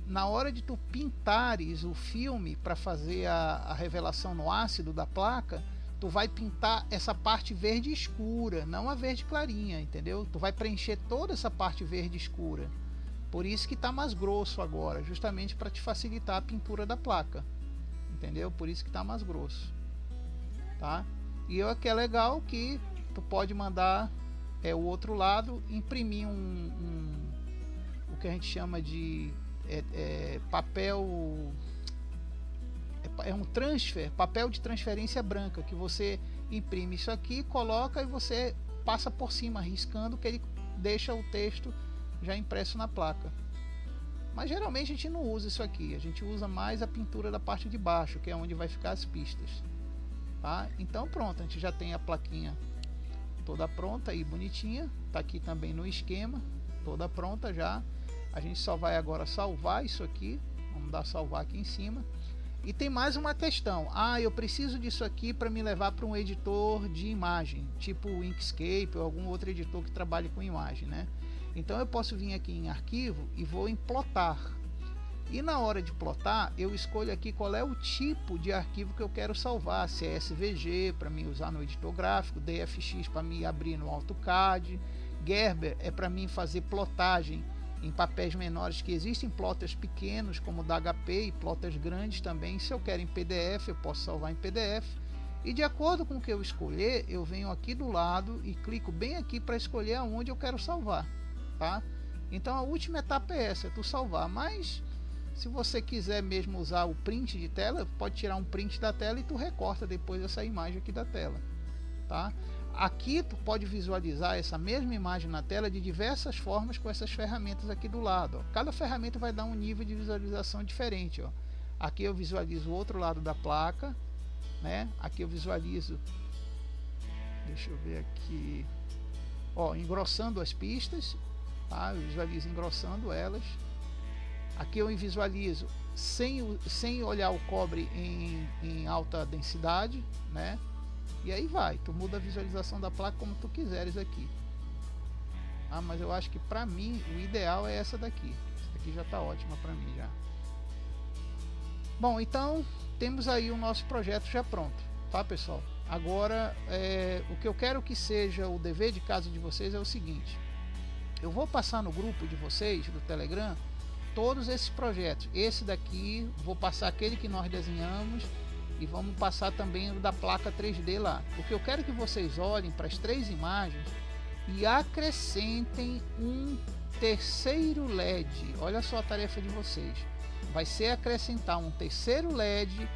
na hora de tu pintares o filme para fazer a revelação no ácido da placa, tu vai pintar essa parte verde escura, não a verde clarinha, entendeu? Tu vai preencher toda essa parte verde escura. Por isso que tá mais grosso agora, justamente para te facilitar a pintura da placa, entendeu? Por isso que tá mais grosso, tá? E o que é legal que tu pode mandar o outro lado, imprimir o que a gente chama de papel, um transfer, papel de transferência branca, que você imprime isso aqui, coloca e você passa por cima, riscando, que ele deixa o texto já impresso na placa. Mas geralmente a gente não usa isso aqui, a gente usa mais a pintura da parte de baixo, que é onde vai ficar as pistas, tá? Então pronto, a gente já tem a plaquinha toda pronta e bonitinha, tá aqui também no esquema, toda pronta já. A gente só vai agora salvar isso aqui, vamos dar salvar aqui em cima. E tem mais uma questão, eu preciso disso aqui para me levar para um editor de imagem, tipo o Inkscape ou algum outro editor que trabalhe com imagem, né? Então eu posso vir aqui em arquivo e vou em plotar. E na hora de plotar, eu escolho aqui qual é o tipo de arquivo que eu quero salvar. Se é SVG para mim usar no editor gráfico, DFX para me abrir no AutoCAD, Gerber é para mim fazer plotagem em papéis menores, que existem plotters pequenos como o da HP e plotters grandes também. Se eu quero em PDF, eu posso salvar em PDF. E de acordo com o que eu escolher, eu venho aqui do lado e clico bem aqui para escolher aonde eu quero salvar. Tá? Então a última etapa é essa, é tu salvar, mas se você quiser mesmo usar o print de tela, pode tirar um print da tela e tu recorta depois essa imagem aqui da tela, tá? Aqui tu pode visualizar essa mesma imagem na tela de diversas formas com essas ferramentas aqui do lado, ó. Cada ferramenta vai dar um nível de visualização diferente, ó. Aqui eu visualizo o outro lado da placa, né? Aqui eu visualizo, deixa eu ver aqui, ó, engrossando as pistas. Tá? Eu visualizo engrossando elas. Aqui eu visualizo sem olhar o cobre em alta densidade, né? E aí vai, tu muda a visualização da placa como tu quiseres aqui. Mas eu acho que para mim o ideal é essa daqui. Essa daqui já está ótima para mim já. Bom, então temos aí o nosso projeto já pronto, tá, pessoal? Agora o que eu quero que seja o dever de casa de vocês é o seguinte: eu vou passar no grupo de vocês do Telegram todos esses projetos. Esse daqui, vou passar aquele que nós desenhamos e vamos passar também o da placa 3D lá. O que eu quero que vocês olhem para as 3 imagens e acrescentem um terceiro LED. Olha só a tarefa de vocês. Vai ser acrescentar um terceiro LED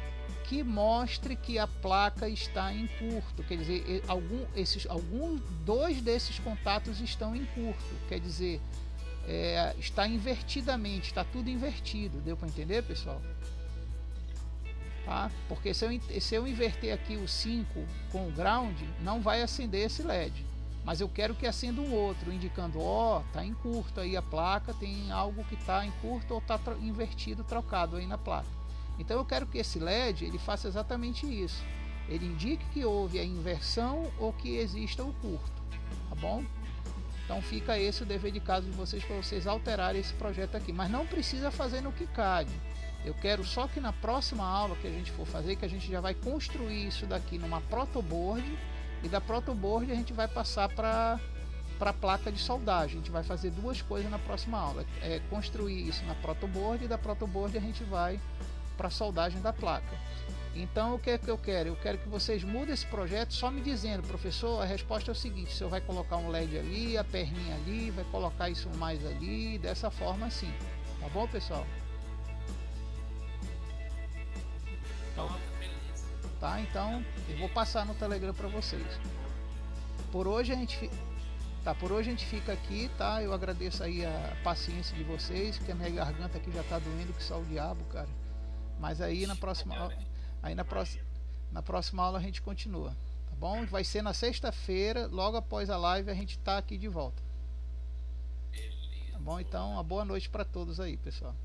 que mostre que a placa está em curto, quer dizer, dois desses contatos estão em curto, quer dizer, está invertidamente, está tudo invertido, deu para entender, pessoal? Tá? Porque se eu inverter aqui o 5 com o ground, não vai acender esse LED, mas eu quero que acenda um outro, indicando, está em curto aí a placa, tem algo que está em curto ou está invertido, trocado aí na placa. Então eu quero que esse LED ele faça exatamente isso. Ele indique que houve a inversão ou que exista o curto, tá bom? Então fica esse o dever de casa de vocês para vocês alterarem esse projeto aqui. Mas não precisa fazer no KiCad. Eu quero só que na próxima aula que a gente for fazer, que a gente já vai construir isso daqui numa protoboard, e da protoboard a gente vai passar para a placa de soldagem. A gente vai fazer duas coisas na próxima aula, construir isso na protoboard, e da protoboard a gente vai para a soldagem da placa. Então o que é que eu quero? Eu quero que vocês mudem esse projeto só me dizendo: professor, a resposta é o seguinte, o senhor vai colocar um LED ali, a perninha ali, vai colocar isso mais ali, dessa forma assim. Tá bom, pessoal? Tá, então eu vou passar no Telegram para vocês. Por hoje a gente fica aqui, tá? Eu agradeço aí a paciência de vocês, que a minha garganta aqui já tá doendo que só o diabo, cara. Mas aí na próxima aula a gente continua, tá bom? Vai ser na sexta-feira, logo após a live a gente tá aqui de volta. Tá bom? Então, uma boa noite para todos aí, pessoal.